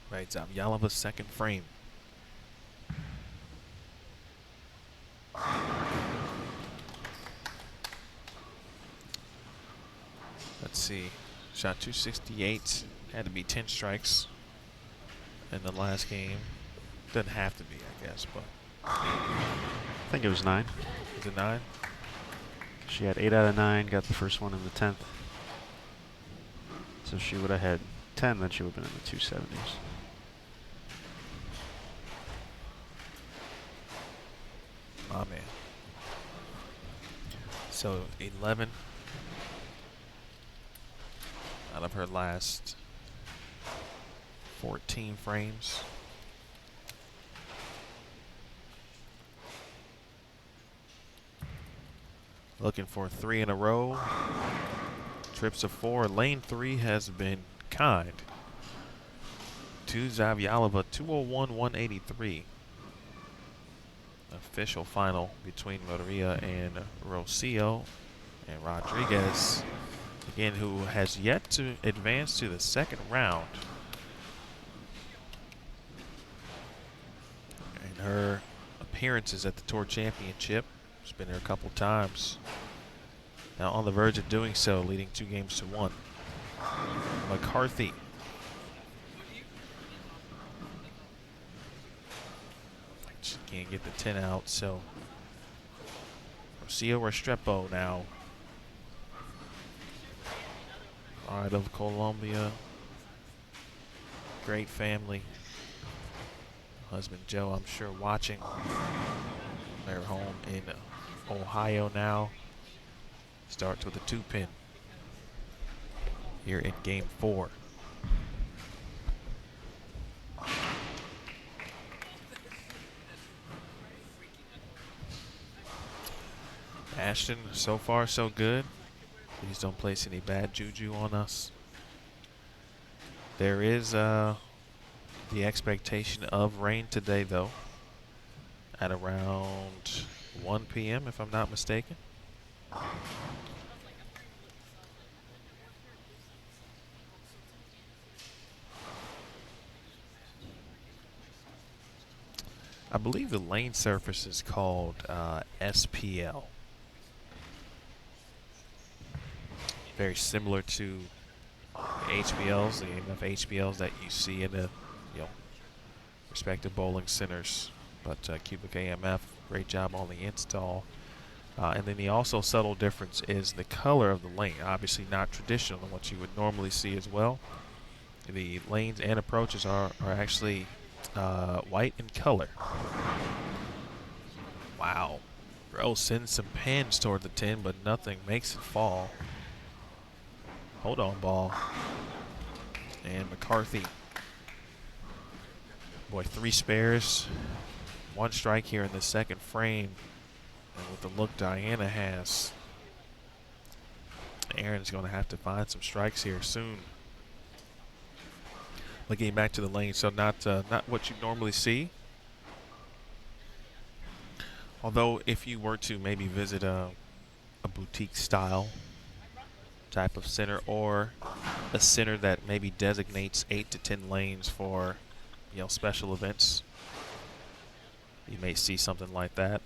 Right, Zavjalova's 2nd frame. Let's see. Shot 268. Had to be 10 strikes in the last game. Doesn't have to be, I guess, but. I think it was 9. Is it 9? She had 8 out of 9, got the first one in the 10th. So she would have had 10, then she would have been in the 270s. Oh, man. So 11 out of her last 14 frames. Looking for 3 in a row. Trips of 4. Lane 3 has been kind to Zavjalova, 201-183. Official final between Maria and Rocio, and Rodriguez, again, who has yet to advance to the 2nd round. And her appearances at the Tour Championship, she's been there a couple times. Now on the verge of doing so, leading 2 games to 1. McCarthy. She can't get the 10 out, so Rocio Restrepo now. Pride of Colombia. Great family. Husband Joe, I'm sure, watching. They're home in Ohio now. Starts with a 2-pin here in game 4. Ashton, so far so good. Please don't place any bad juju on us. There is the expectation of rain today, though, at around 1 p.m., if I'm not mistaken. I believe the lane surface is called SPL. Very similar to the HBLs, the enough HBLs that you see in the respective bowling centers. But Cubic AMF, great job on the install. And then the also subtle difference is the color of the lane. Obviously not traditional than what you would normally see as well. The lanes and approaches are actually white in color. Wow. Bro sends some pins toward the 10, but nothing makes it fall. Hold on, ball. And McCarthy. Boy, 3 spares. 1 strike here in the second frame. And with the look Diana has, Erin's going to have to find some strikes here soon. But getting back to the lane, so not what you normally see. Although if you were to maybe visit a boutique style type of center, or a center that maybe designates 8 to 10 lanes for special events, you may see something like that.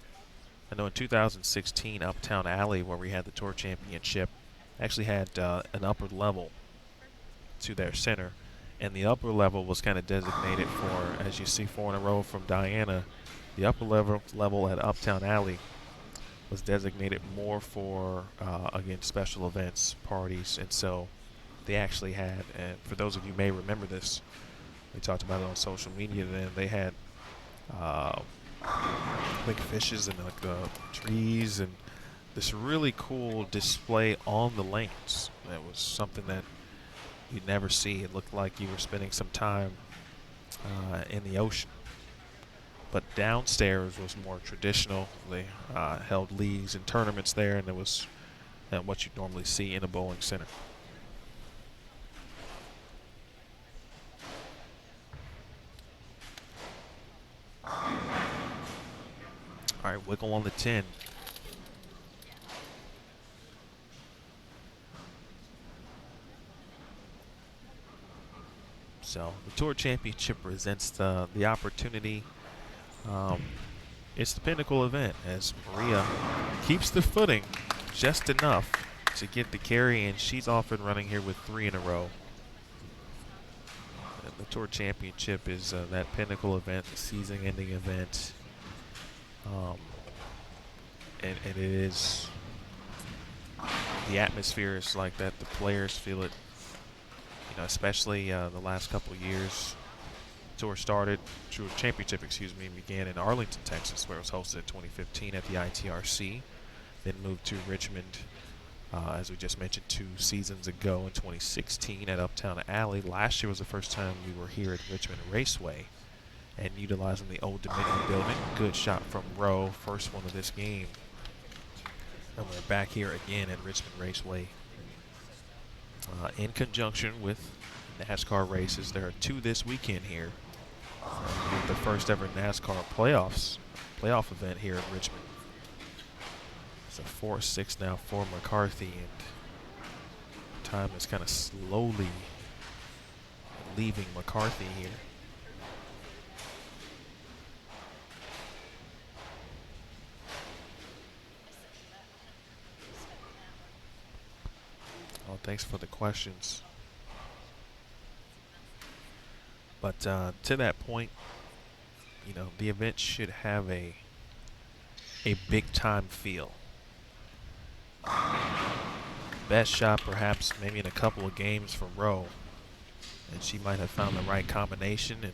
I know in 2016, Uptown Alley, where we had the Tour Championship, actually had an upper level to their center. And the upper level was kind of designated for, as you see 4 in a row from Diana, the upper level at Uptown Alley was designated more for, again, special events, parties. And so they actually had, and for those of you who may remember this, we talked about it on social media then, they had big fishes and like trees and this really cool display on the lanes. That was something that you'd never see. It looked like you were spending some time in the ocean. But downstairs was more traditional. They held leagues and tournaments there, and it was what you normally see in a bowling center. All right, wiggle on the 10. So the Tour Championship presents the opportunity. It's the pinnacle event as Maria keeps the footing just enough to get the carry, and she's off and running here with 3 in a row. And the Tour Championship is that pinnacle event, the season-ending event. And it is, the atmosphere is like that. The players feel it, especially the last couple of years. Tour Championship, began in Arlington, Texas, where it was hosted in 2015 at the ITRC. Then moved to Richmond, as we just mentioned, 2 seasons ago in 2016 at Uptown Alley. Last year was the first time we were here at Richmond Raceway and utilizing the Old Dominion building. Good shot from Rowe, first one of this game. And we're back here again at Richmond Raceway in conjunction with NASCAR races. There are 2 this weekend here. The first ever NASCAR playoff event here in Richmond. It's a 4-6 now for McCarthy, and time is kind of slowly leaving McCarthy here. Well, thanks for the questions. But to that point, the event should have a big time feel. Best shot perhaps maybe in a couple of games for Rowe, and she might have found the right combination and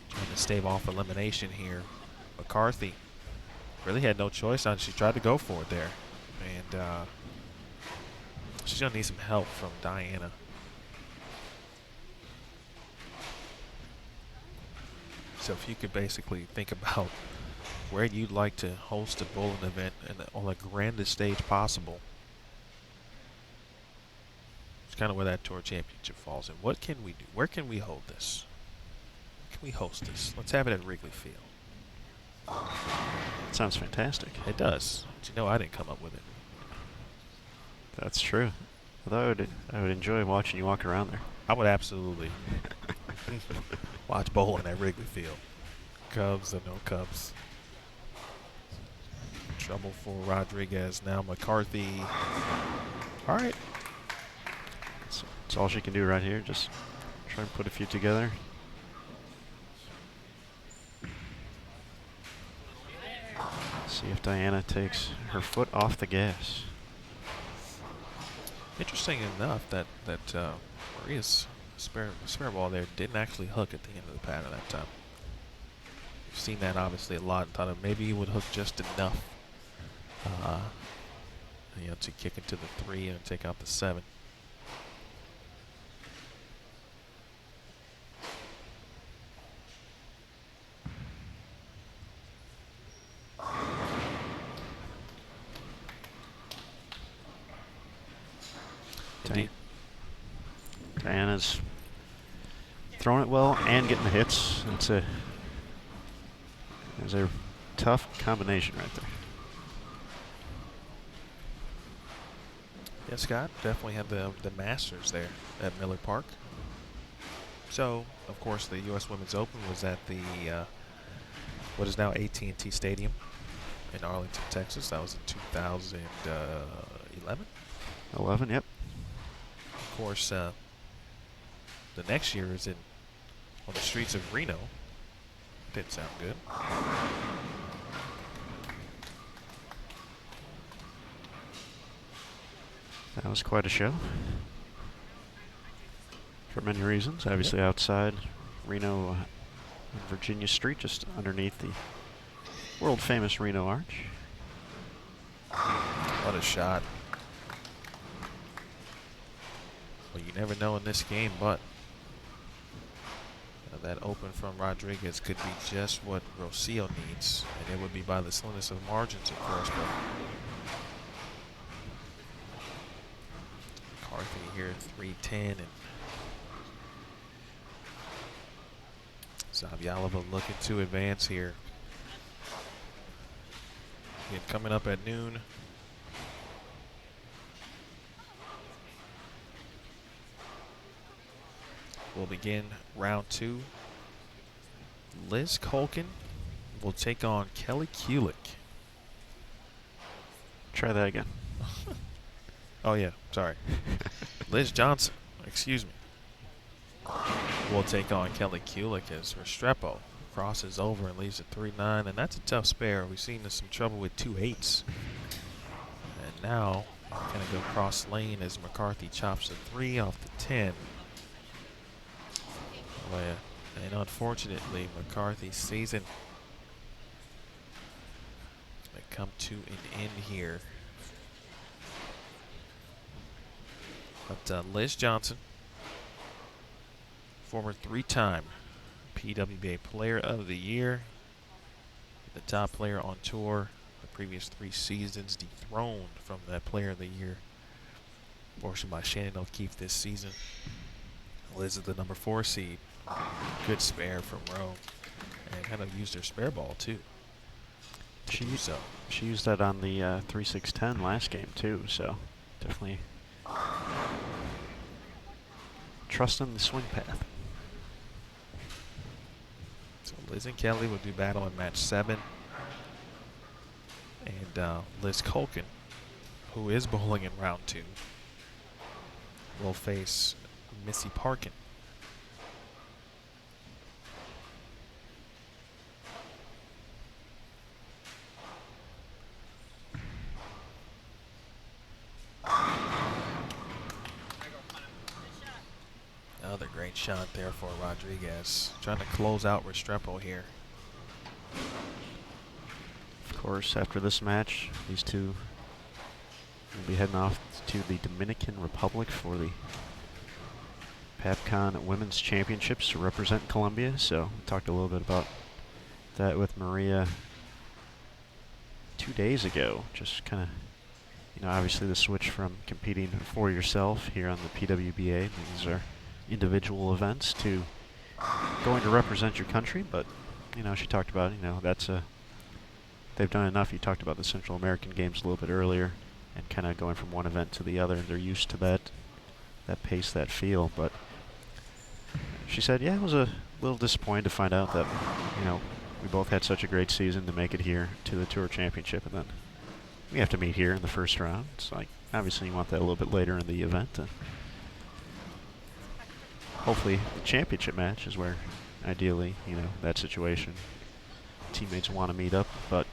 trying to stave off elimination here. McCarthy really had no choice on. She tried to go for it there, and she's gonna need some help from Diana. So if you could basically think about where you'd like to host a bowling event on the grandest stage possible, It's kind of where that Tour Championship falls. And what can we do? Where can we hold this? Where can we host this? Let's have it at Wrigley Field. Sounds fantastic. It does. But you know, I didn't come up with it. That's true. Although I would enjoy watching you walk around there. I would absolutely watch bowling at Wrigley Field. Cubs or no Cubs. Trouble for Rodriguez. Now McCarthy. All right. That's all she can do right here. Just try and put a few together. See if Diana takes her foot off the gas. Interesting enough that Maria's spare ball there didn't actually hook at the end of the pattern that time. We've seen that obviously a lot and thought maybe he would hook just enough, to kick into the 3 and take out the 7. Indeed. Diana's throwing it well and getting the hits. It's a tough combination right there. Yeah, Scott definitely had the Masters there at Miller Park. So, of course, the U.S. Women's Open was at the what is now AT&T Stadium in Arlington, Texas. That was in 2011. 11, yep. Of course, the next year is on the streets of Reno. Didn't sound good. That was quite a show. For many reasons. Obviously outside Reno on Virginia Street, just underneath the world famous Reno Arch. What a shot. Well, you never know in this game, but that open from Rodriguez could be just what Rocio needs, and it would be by the slimness of margins, of course. But McCarthy here, 310, and Zavjalova looking to advance here. Again, coming up at noon. We'll begin round 2. Liz Colkin will take on Kelly Kulick. Try that again. Oh, yeah. Sorry. Liz Johnson, excuse me, will take on Kelly Kulick as Restrepo crosses over and leaves at 3-9. And that's a tough spare. We've seen some trouble with 2 8s. And now, going to go cross lane as McCarthy chops a 3 off the 10. And unfortunately, McCarthy's season may come to an end here. But Liz Johnson, former 3-time PWBA Player of the Year, the top player on tour the previous 3 seasons, dethroned from that Player of the Year portion by Shannon O'Keefe this season. Liz is the number 4 seed. Good spare from Rowe, and kind of used her spare ball too. She used that on the 3-6-10 last game too, so definitely trusting the swing path. So Liz and Kelly will do battle in match 7, and Liz Colkin, who is bowling in round 2, will face Missy Parkin. Another great shot there for Rodriguez. Trying to close out Restrepo here. Of course, after this match, these two will be heading off to the Dominican Republic for the PAPCON Women's Championships to represent Colombia. So we talked a little bit about that with Maria 2 days ago. Just kind of you know, obviously the switch from competing for yourself here on the PWBA, these are individual events, to going to represent your country. But, you know, she talked about, you know, they've done enough. You talked about the Central American Games a little bit earlier, and kind of going from one event to the other, and they're used to that pace, that feel. But she said, yeah, it was a little disappointed to find out that, you know, we both had such a great season to make it here to the Tour Championship, and then we have to meet here in the first round. It's like, obviously you want that a little bit later in the event. Hopefully the championship match is where, ideally, you know, that situation, teammates want to meet up. But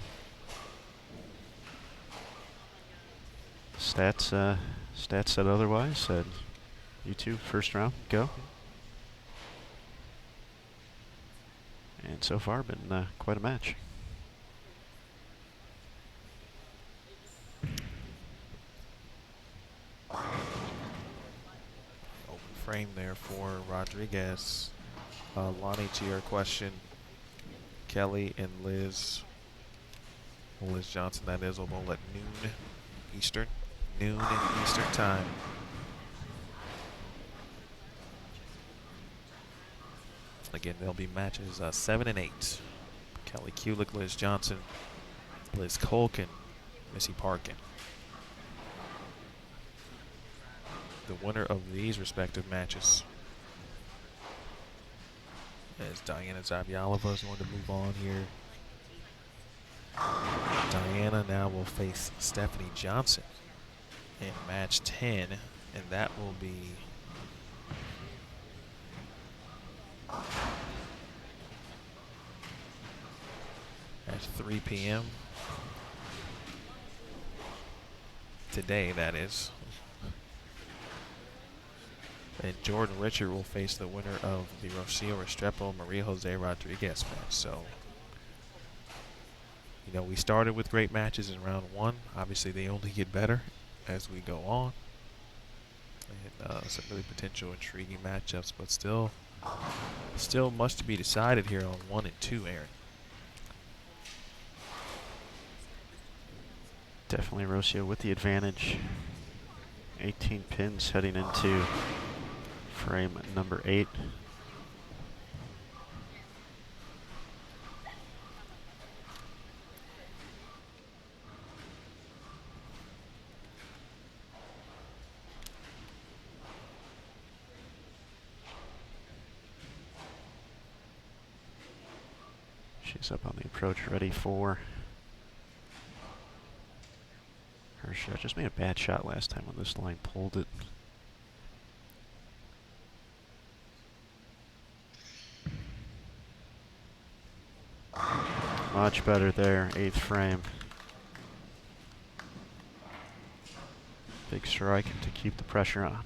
stats said otherwise. Said, you two, first round, go. And so far, been quite a match. Open frame there for Rodriguez. Lonnie, to your question, Kelly and Liz Johnson, that is, will bowl at noon Eastern time. Again, there'll be matches 7 and 8. Kelly Kulik, Liz Johnson, Liz Colkin, Missy Parkin. The winner of these respective matches, as Diana Zavjalova is going to move on here. Diana now will face Stephanie Johnson in match 10, and that will be at 3 p.m. today, that is. And Jordan Richard will face the winner of the Rocio Restrepo Maria Jose Rodriguez match. So, you know, we started with great matches in round 1. Obviously, they only get better as we go on. And some really potential intriguing matchups, but still much to be decided here on 1 and 2, Aaron. Definitely Rocio with the advantage. 18 pins heading into frame number 8. She's up on the approach, ready for her shot. Just made a bad shot last time when this line pulled it. Much better there, 8th frame. Big strike to keep the pressure on.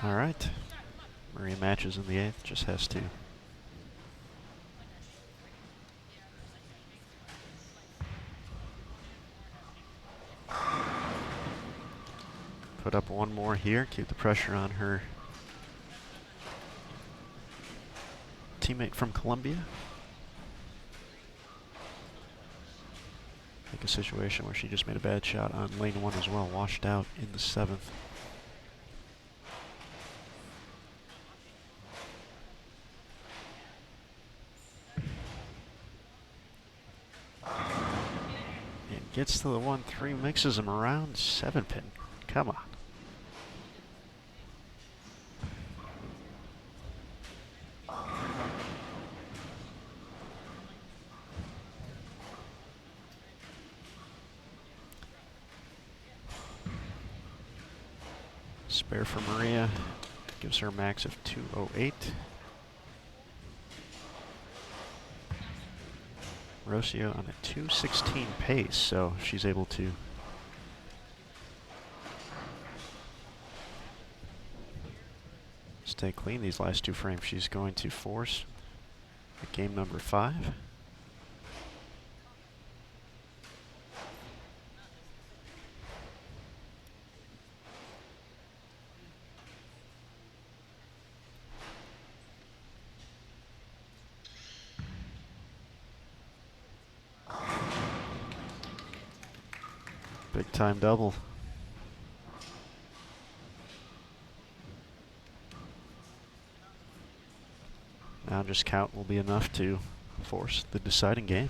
All right, Maria matches in the 8th, just has to put up one more here, keep the pressure on her teammate from Colombia. Like a situation where she just made a bad shot on lane 1 as well, washed out in the 7th. Gets to the 1-3, mixes him around, 7-pin. Come on. Spare for Maria, gives her a max of 208. Rocio on a 2:16 pace, so she's able to stay clean these last two frames. She's going to force game number 5. Big time double. Now just count will be enough to force the deciding game.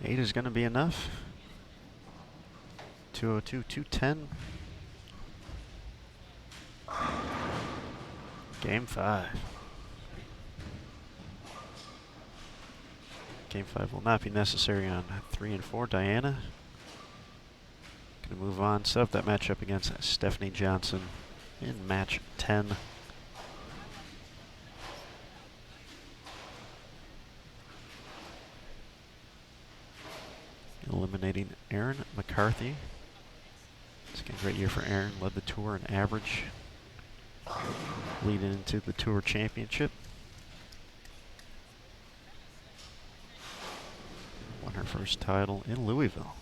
Eight is going to be enough. 202, 210. Game 5. Game 5 will not be necessary on 3 and 4. Diana going to move on, set up that matchup against Stephanie Johnson in match 10. Eliminating Erin McCarthy. It's been a great year for Erin. Led the tour in average, leading into the Tour Championship. Won her first title in Louisville.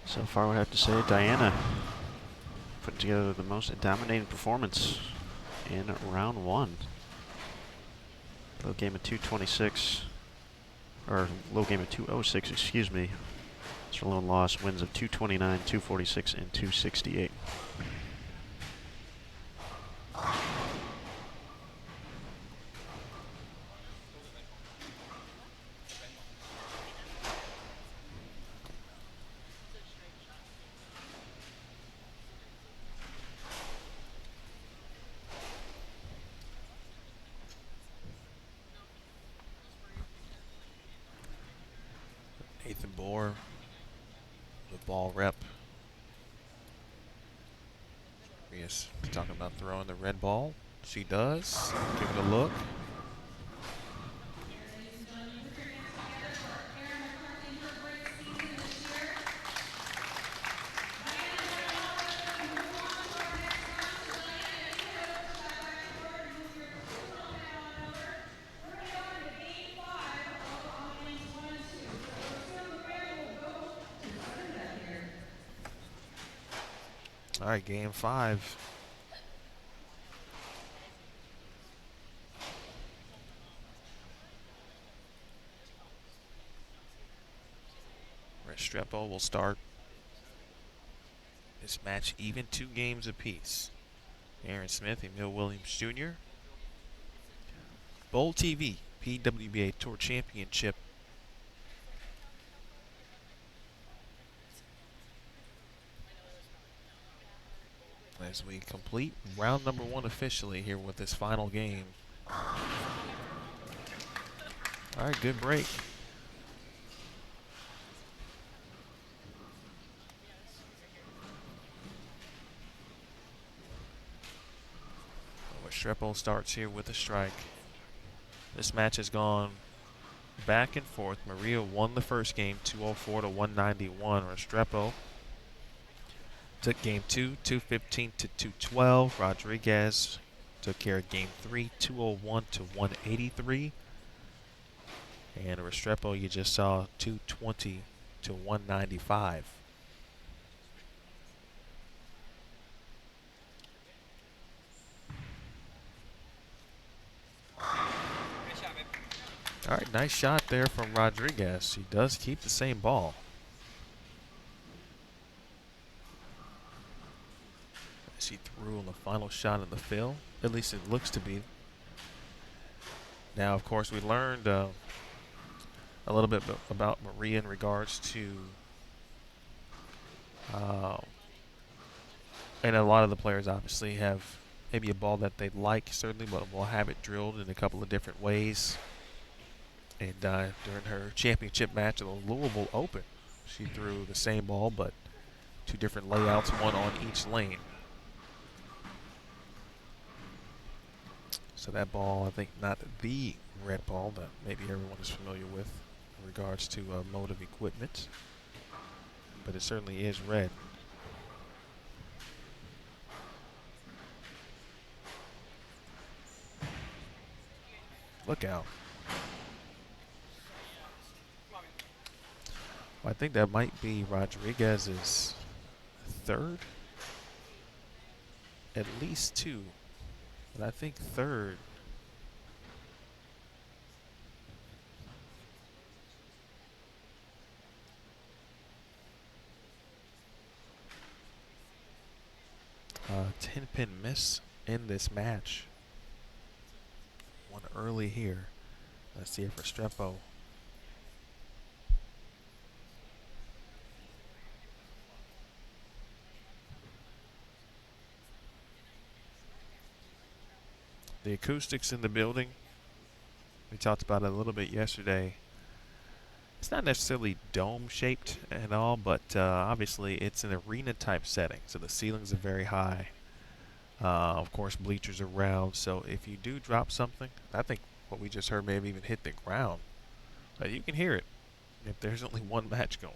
So far, we have to say Diana put together the most dominating performance in round 1. Low game of 226, or low game of 206, excuse me. It's her lone loss, wins of 229, 246, and 268. Nathan Bohr, the ball rep. Yes, talking about throwing the red ball. She does. Give it a look. All right, game 5. Restrepo will start this match even 2 games apiece. Aaron Smith, Emil Williams Jr. Bowl TV, PWBA Tour Championship. As we complete round number 1 officially here with this final game. All right, good break. Restrepo starts here with a strike. This match has gone back and forth. Maria won the first game, 204 to 191. Restrepo took game 2, 215 to 212. Rodriguez took care of game 3, 201 to 183. And Restrepo, you just saw 220 to 195. All right, nice shot there from Rodriguez. He does keep the same ball. As he threw on the final shot in the field. At least it looks to be. Now, of course, we learned a little bit about Maria in regards to, and a lot of the players obviously have maybe a ball that they like, certainly, but will have it drilled in a couple of different ways. And during her championship match at the Louisville Open, she threw the same ball, but 2 different layouts, one on each lane. So that ball, I think, not the red ball that maybe everyone is familiar with in regards to motive equipment, but it certainly is red. Look out. Well, I think that might be Rodriguez's 3rd. At least 2, but I think 3rd. Uh, 10-pin miss in this match. One early here. Let's see if Restrepo. The acoustics in the building, we talked about it a little bit yesterday. It's not necessarily dome-shaped and all, but obviously it's an arena-type setting, so the ceilings are very high. Of course, bleachers are round, so if you do drop something, I think what we just heard may have even hit the ground. You can hear it if there's only one match going.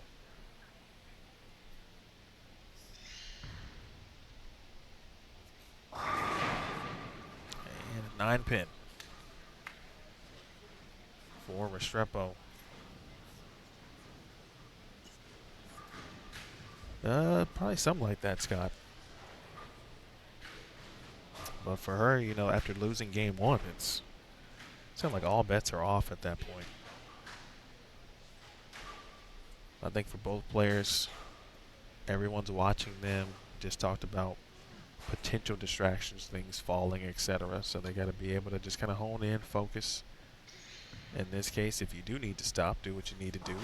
And 9-pin for Restrepo. Probably something like that, Scott. But for her, you know, after losing game 1, it's sounds like all bets are off at that point. I think for both players, everyone's watching them. Just talked about potential distractions, things falling, etc. So they got to be able to just kind of hone in, focus. In this case, if you do need to stop, do what you need to do.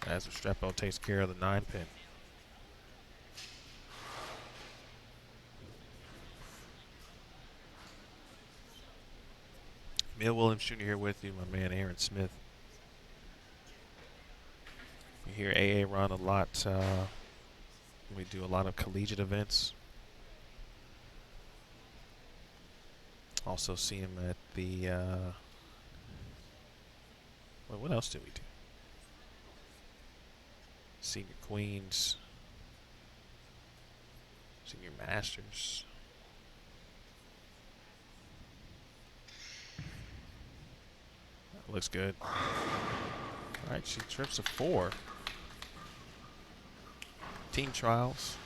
As Restrepo takes care of the 9-pin. Emil Williams Jr. here with you, my man Aaron Smith. You hear AA run a lot. We do a lot of collegiate events. Also see him at the, well, what else do we do? Senior Queens, Senior Masters. That looks good. All right, she trips a 4. Team trials.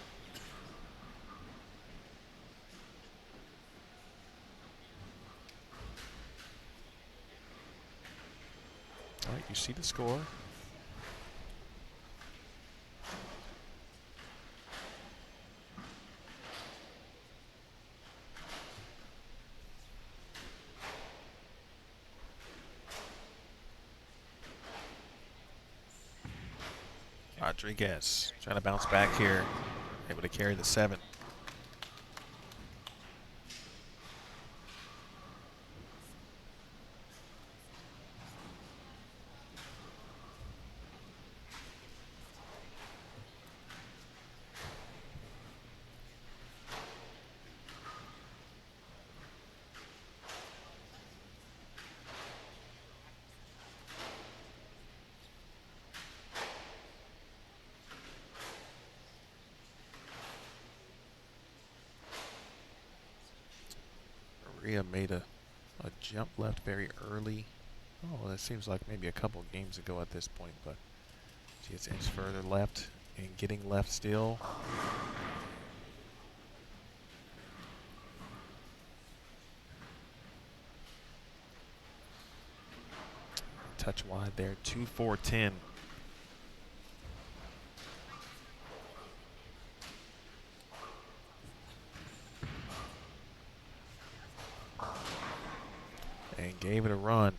All right, you see the score. Rodriguez trying to bounce back here, able to carry the 7. Maria made a jump left very early. Oh, that seems like maybe a couple games ago at this point, but she gets an inch further left and getting left still. Touch wide there, 2-4-10. And gave it a run.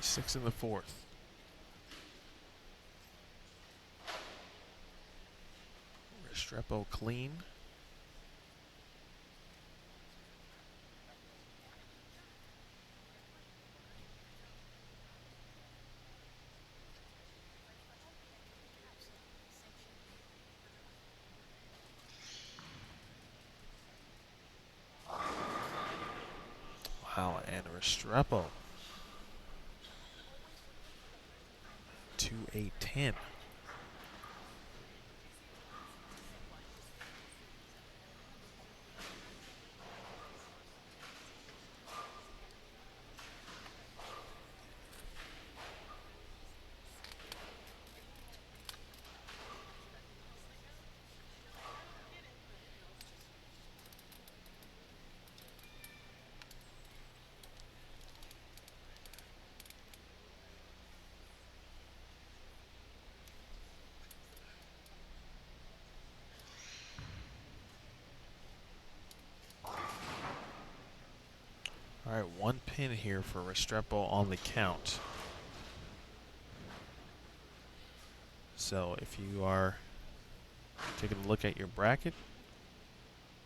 Six in the fourth. Restrepo clean. Wow, and Restrepo. 2-8-10. All right, one pin here for Restrepo on the count. So if you are taking a look at your bracket,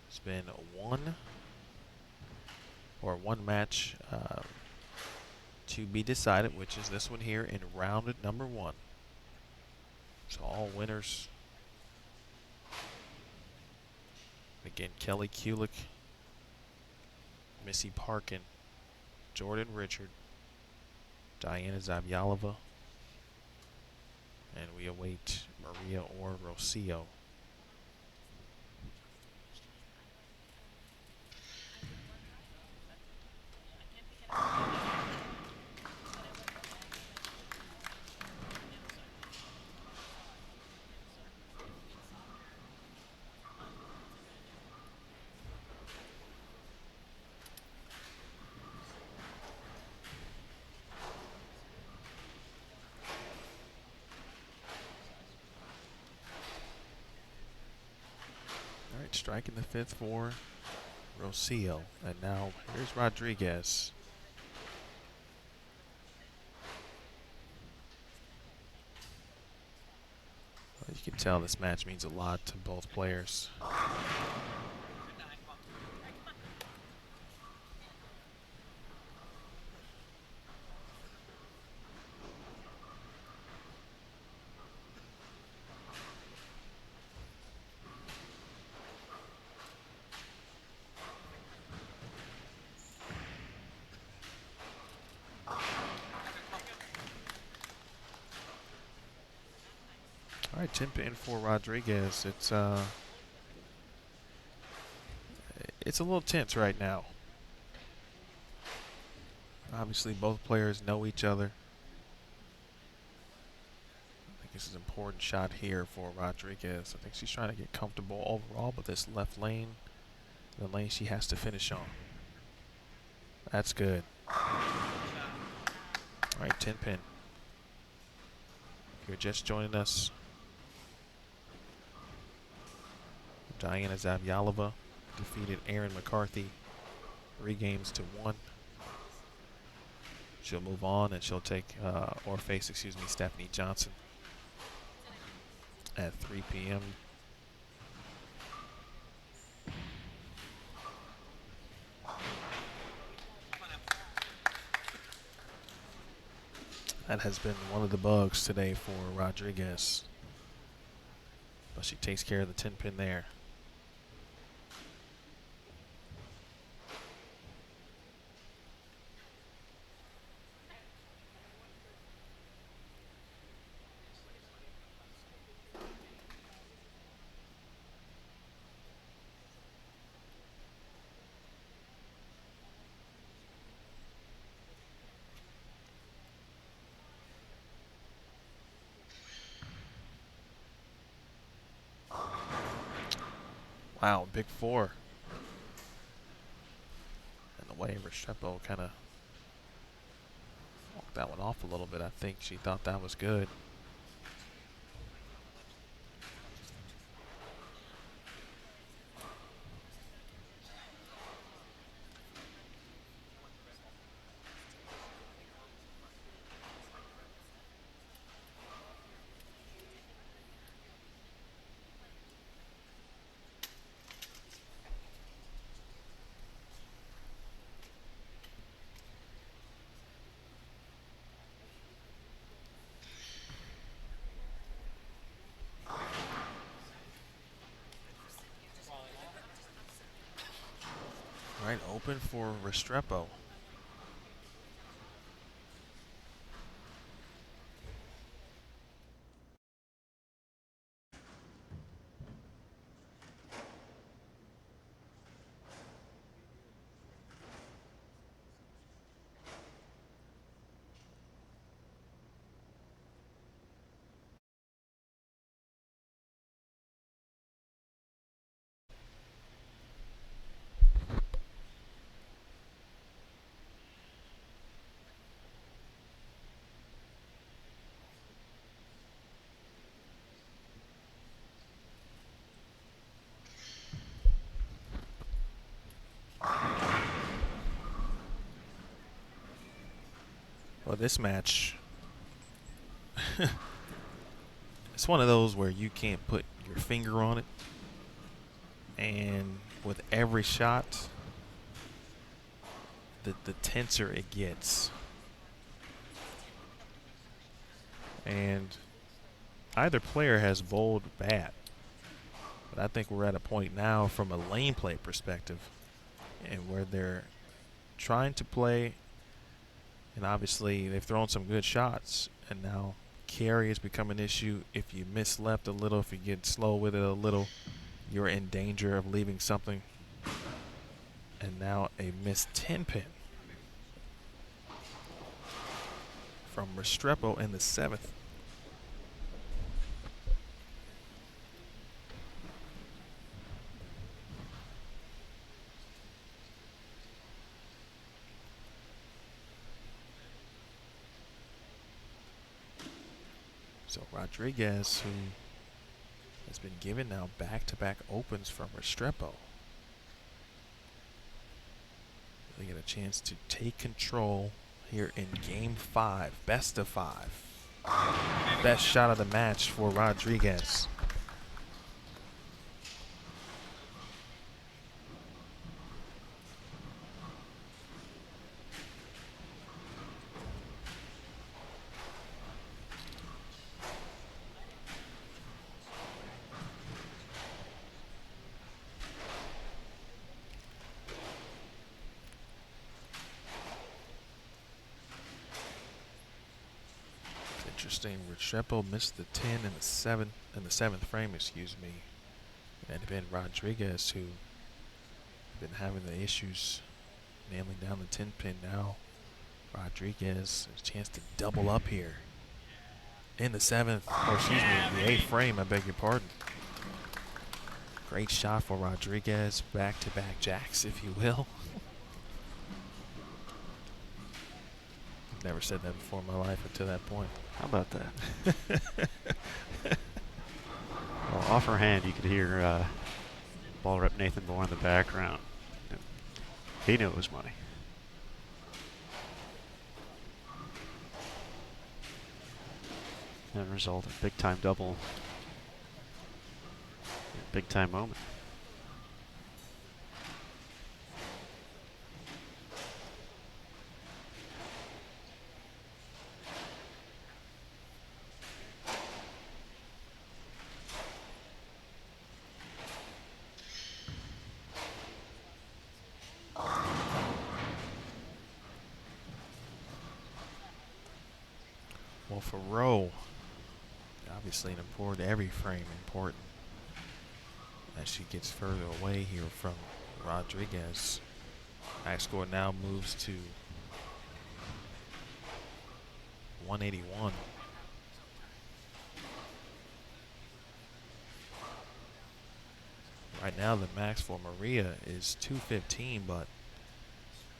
it's been one match to be decided, which is this one here in round number one. So all winners. Again, Kelly Kulik, Missy Parkin, Jordan Richard, Diana Zavjalova, and we await Maria or Rocio. Striking the fifth for Rocio. And now here's Rodriguez. Well, you can tell this match means a lot to both players. All right, 10 pin for Rodriguez. It's a little tense right now. Obviously, both players know each other. I think this is an important shot here for Rodriguez. I think she's trying to get comfortable overall, but this left lane, the lane she has to finish on. That's good. All right, 10 pin. If you're just joining us, Diana Zavjalova defeated Erin McCarthy 3 games to 1. She'll move on and she'll take or face, Stephanie Johnson at 3 p.m. That has been one of the bugs today for Rodriguez. But she takes care of the 10 pin there. Wow, big four. And the way Restrepo kind of walked that one off a little bit, I think she thought that was good. Right, open for Restrepo. Well, this match, it's one of those where you can't put your finger on it. And with every shot, the tenser it gets. And either player has bowled bad. But I think we're at a point now from a lane play perspective and where they're trying to play, and obviously they've thrown some good shots, and now carry has become an issue. If you miss left a little, if you get slow with it a little, you're in danger of leaving something. And now a missed 10-pin from Restrepo in the 7th. So Rodriguez, who has been given now back-to-back opens from Restrepo, they get a chance to take control here in Game 5, best of 5. Best shot of the match for Rodriguez. Interesting. Restrepo missed the 10 in the seventh frame, excuse me. And it's been Rodriguez who been having the issues nailing down the 10-pin now. Rodriguez has a chance to double up here in the 7th, or excuse me, the 8th frame, I beg your pardon. Great shot for Rodriguez, back-to-back jacks, if you will. Never said that before in my life until that point. How about that? Well, off her hand, you could hear ball rep Nathan Moore in the background. He knew it was money. And result, a big-time double. Big-time moment. Well, for Rowe, obviously an important, every frame important. As she gets further away here from Rodriguez, high score now moves to 181. Right now, the max for Maria is 2:15, but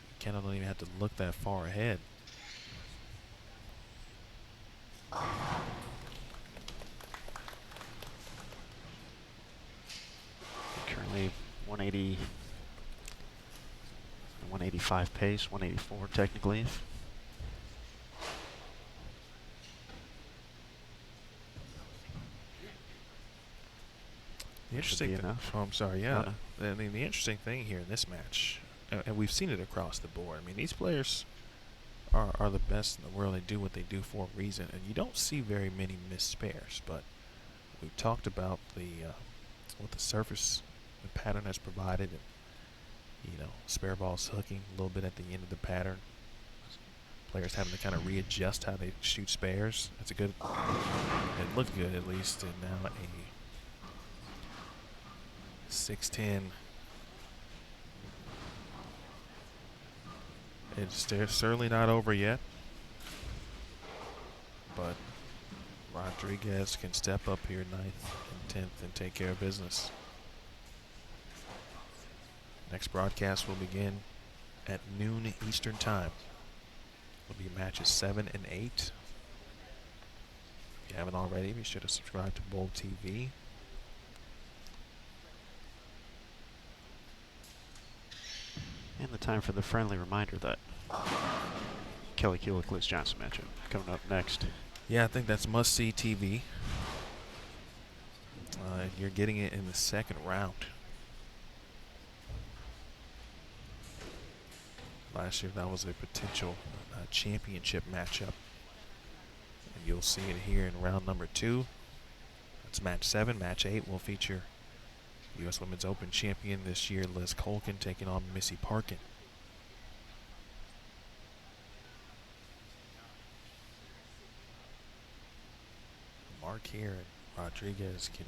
you kind of don't even have to look that far ahead. Currently 180, 185 pace, 184 technically. The interesting enough. Oh, I'm sorry. Yeah, I mean, the interesting thing here in this match, and we've seen it across the board. I mean, these players are the best in the world. They do what they do for a reason, and you don't see very many missed spares. But we've talked about what the surface the pattern has provided, and spare balls hooking a little bit at the end of the pattern. Players having to kind of readjust how they shoot spares. That's a good. It looked good at least, and now a 610. It's certainly not over yet, but Rodriguez can step up here 9th and 10th and take care of business. Next broadcast will begin at noon Eastern time. It'll be matches 7 and 8. If you haven't already, be sure to subscribe to Bowl TV. And the time for the friendly reminder that Kelly Kulik, Liz Johnson matchup coming up next. Yeah, I think that's must-see TV. You're getting it in the second round. Last year, that was a potential championship matchup. And you'll see it here in round number 2. That's match 7. Match 8 will feature U.S. Women's Open champion this year, Liz Colkin, taking on Missy Parkin. Mark here and Rodriguez can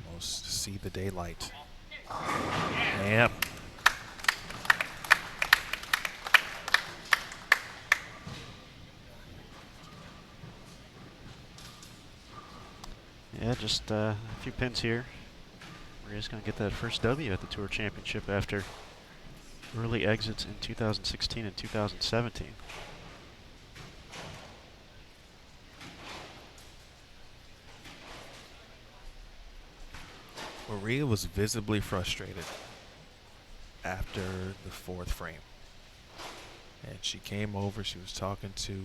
almost see the daylight. Yep. Yeah, just a few pins here. Maria's going to get that first W at the Tour Championship after early exits in 2016 and 2017. Maria was visibly frustrated after the 4th frame. And she came over, she was talking to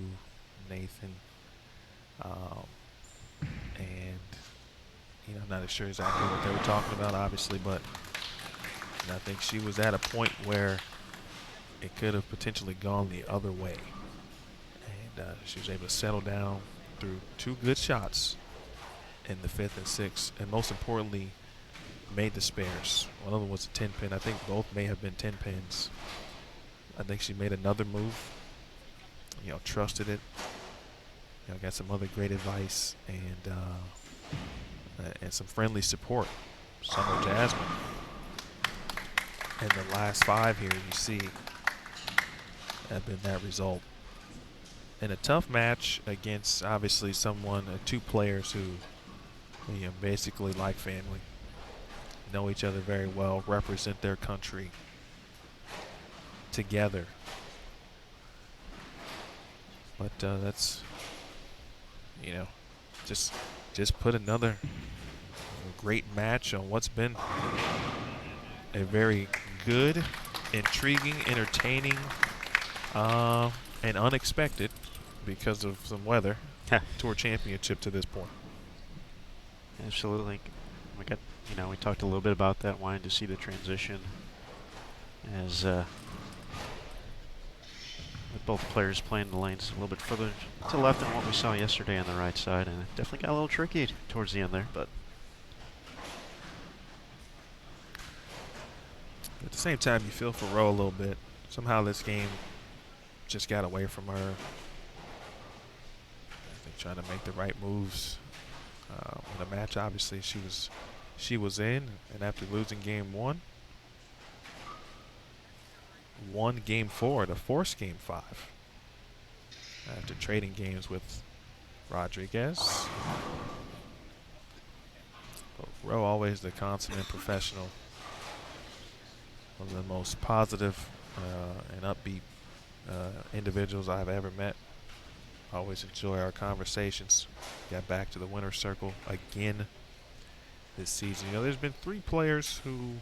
Nathan, and I'm not sure exactly what they were talking about, obviously, but I think she was at a point where it could have potentially gone the other way. And she was able to settle down through 2 good shots in the 5th and 6th, and most importantly, made the spares. One of them was a 10 pin. I think both may have been 10 pins. I think she made another move, trusted it. Got some other great advice and some friendly support. Summer Jasmine. And the last 5 here you see have been that result. In a tough match against obviously 2 players who basically like family, know each other very well, represent their country together. But that's just put another great match on what's been a very good, intriguing, entertaining, and unexpected, because of some weather, Tour Championship to this point. Absolutely. We talked a little bit about that, wanting to see the transition as with both players playing the lanes a little bit further to left than what we saw yesterday on the right side, and it definitely got a little tricky towards the end there, but at the same time, you feel for Roe a little bit. Somehow this game just got away from her. I think trying to make the right moves in a match. Obviously, she was in, and after losing game 1, won game 4 to force game 5 after trading games with Rodriguez. But Ro, always the consummate professional. One of the most positive and upbeat individuals I've ever met. Always enjoy our conversations. Got back to the winner's circle again this season. You know, there's been 3 players who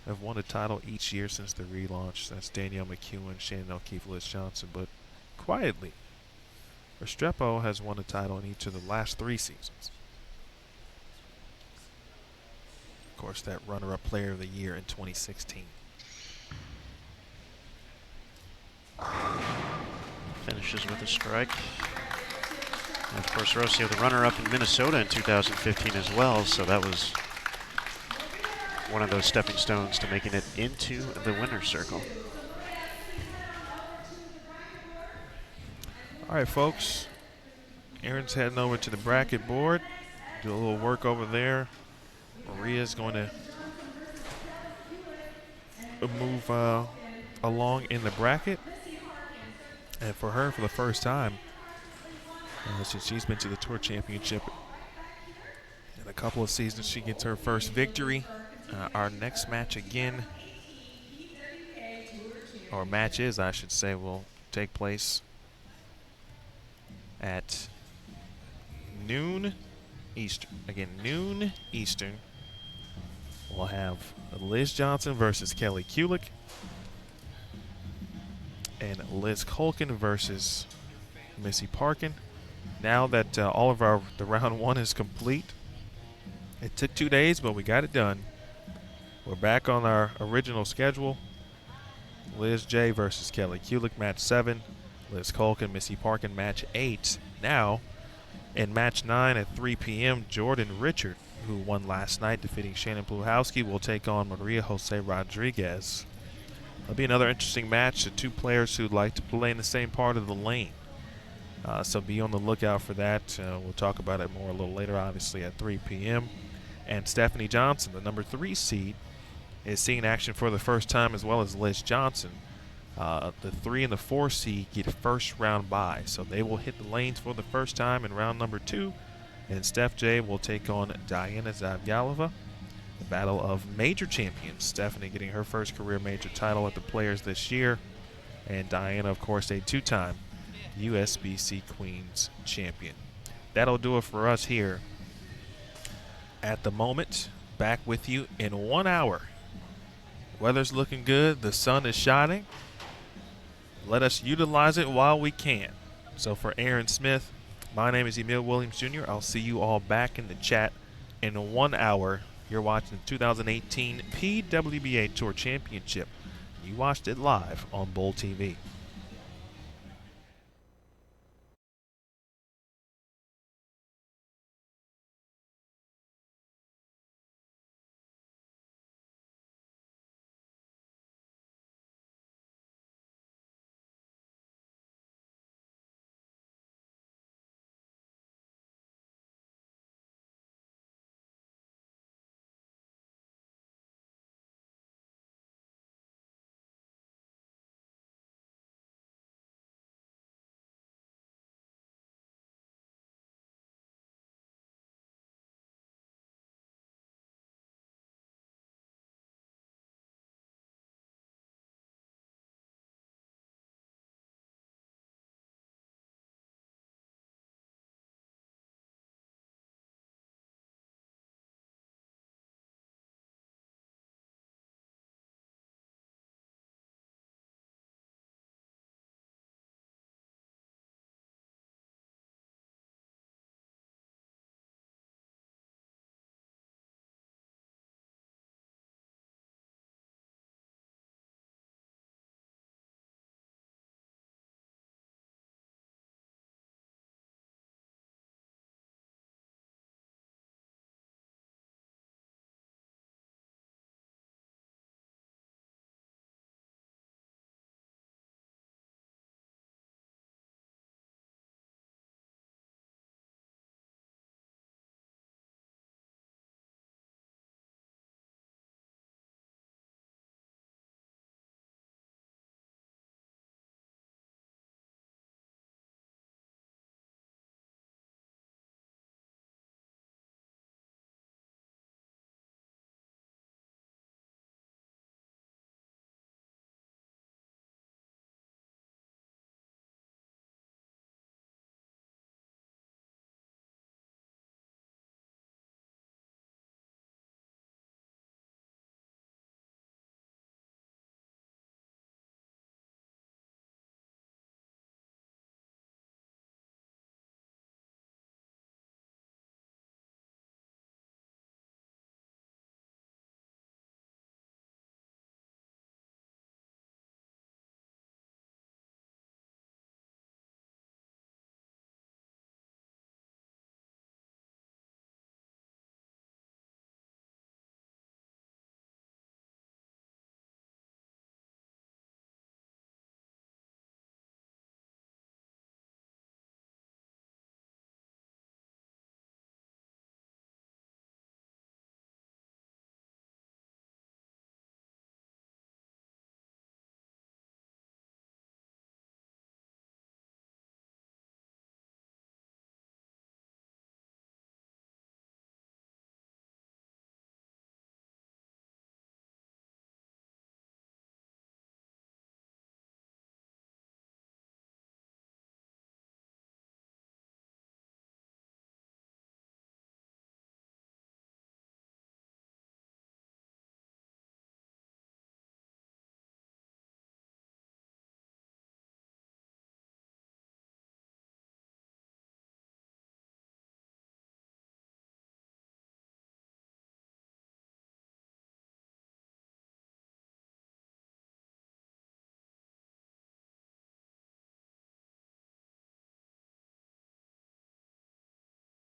have won a title each year since the relaunch. That's Danielle McEwen, Shannon O'Keefe, Liz Johnson. But quietly, Restrepo has won a title in each of the last 3 seasons. Of course, that runner-up player of the year in 2016. Finishes with a strike. And of course, Rocio, the runner-up in Minnesota in 2015 as well, so that was one of those stepping stones to making it into the winner's circle. All right, folks. Erin's heading over to the bracket board. Do a little work over there. Maria's going to move along in the bracket. And for her, for the first time, since she's been to the Tour Championship in a couple of seasons, she gets her first victory. Our next match again, or matches, I should say, will take place at noon Eastern. Again, noon Eastern. We'll have Liz Johnson versus Kelly Kulick, and Liz Culkin versus Missy Parkin. Now that all of the round 1 is complete, it took 2 days, but we got it done. We're back on our original schedule. Liz J versus Kelly Kulick, match 7. Liz Culkin, Missy Parkin, match 8. Now, in match 9 at 3 p.m., Jordan Richard, who won last night, defeating Shannon Pluhowski, will take on Maria Jose Rodriguez. It'll be another interesting match. The 2 players who'd like to play in the same part of the lane. So be on the lookout for that. We'll talk about it more a little later, obviously, at 3 p.m. And Stephanie Johnson, the number 3 seed, is seeing action for the first time, as well as Liz Johnson. The 3 and the 4 seed get first round bye, so they will hit the lanes for the first time in round number 2. And Steph J will take on Diana Zavjalova. The battle of major champions. Stephanie getting her first career major title at the Players this year. And Diana, of course, a 2-time USBC Queens champion. That'll do it for us here at the moment. Back with you in 1 hour. Weather's looking good. The sun is shining. Let us utilize it while we can. So for Erin Smith, my name is Emil Williams Jr. I'll see you all back in the chat in 1 hour. You're watching the 2018 PWBA Tour Championship. You watched it live on Bull TV.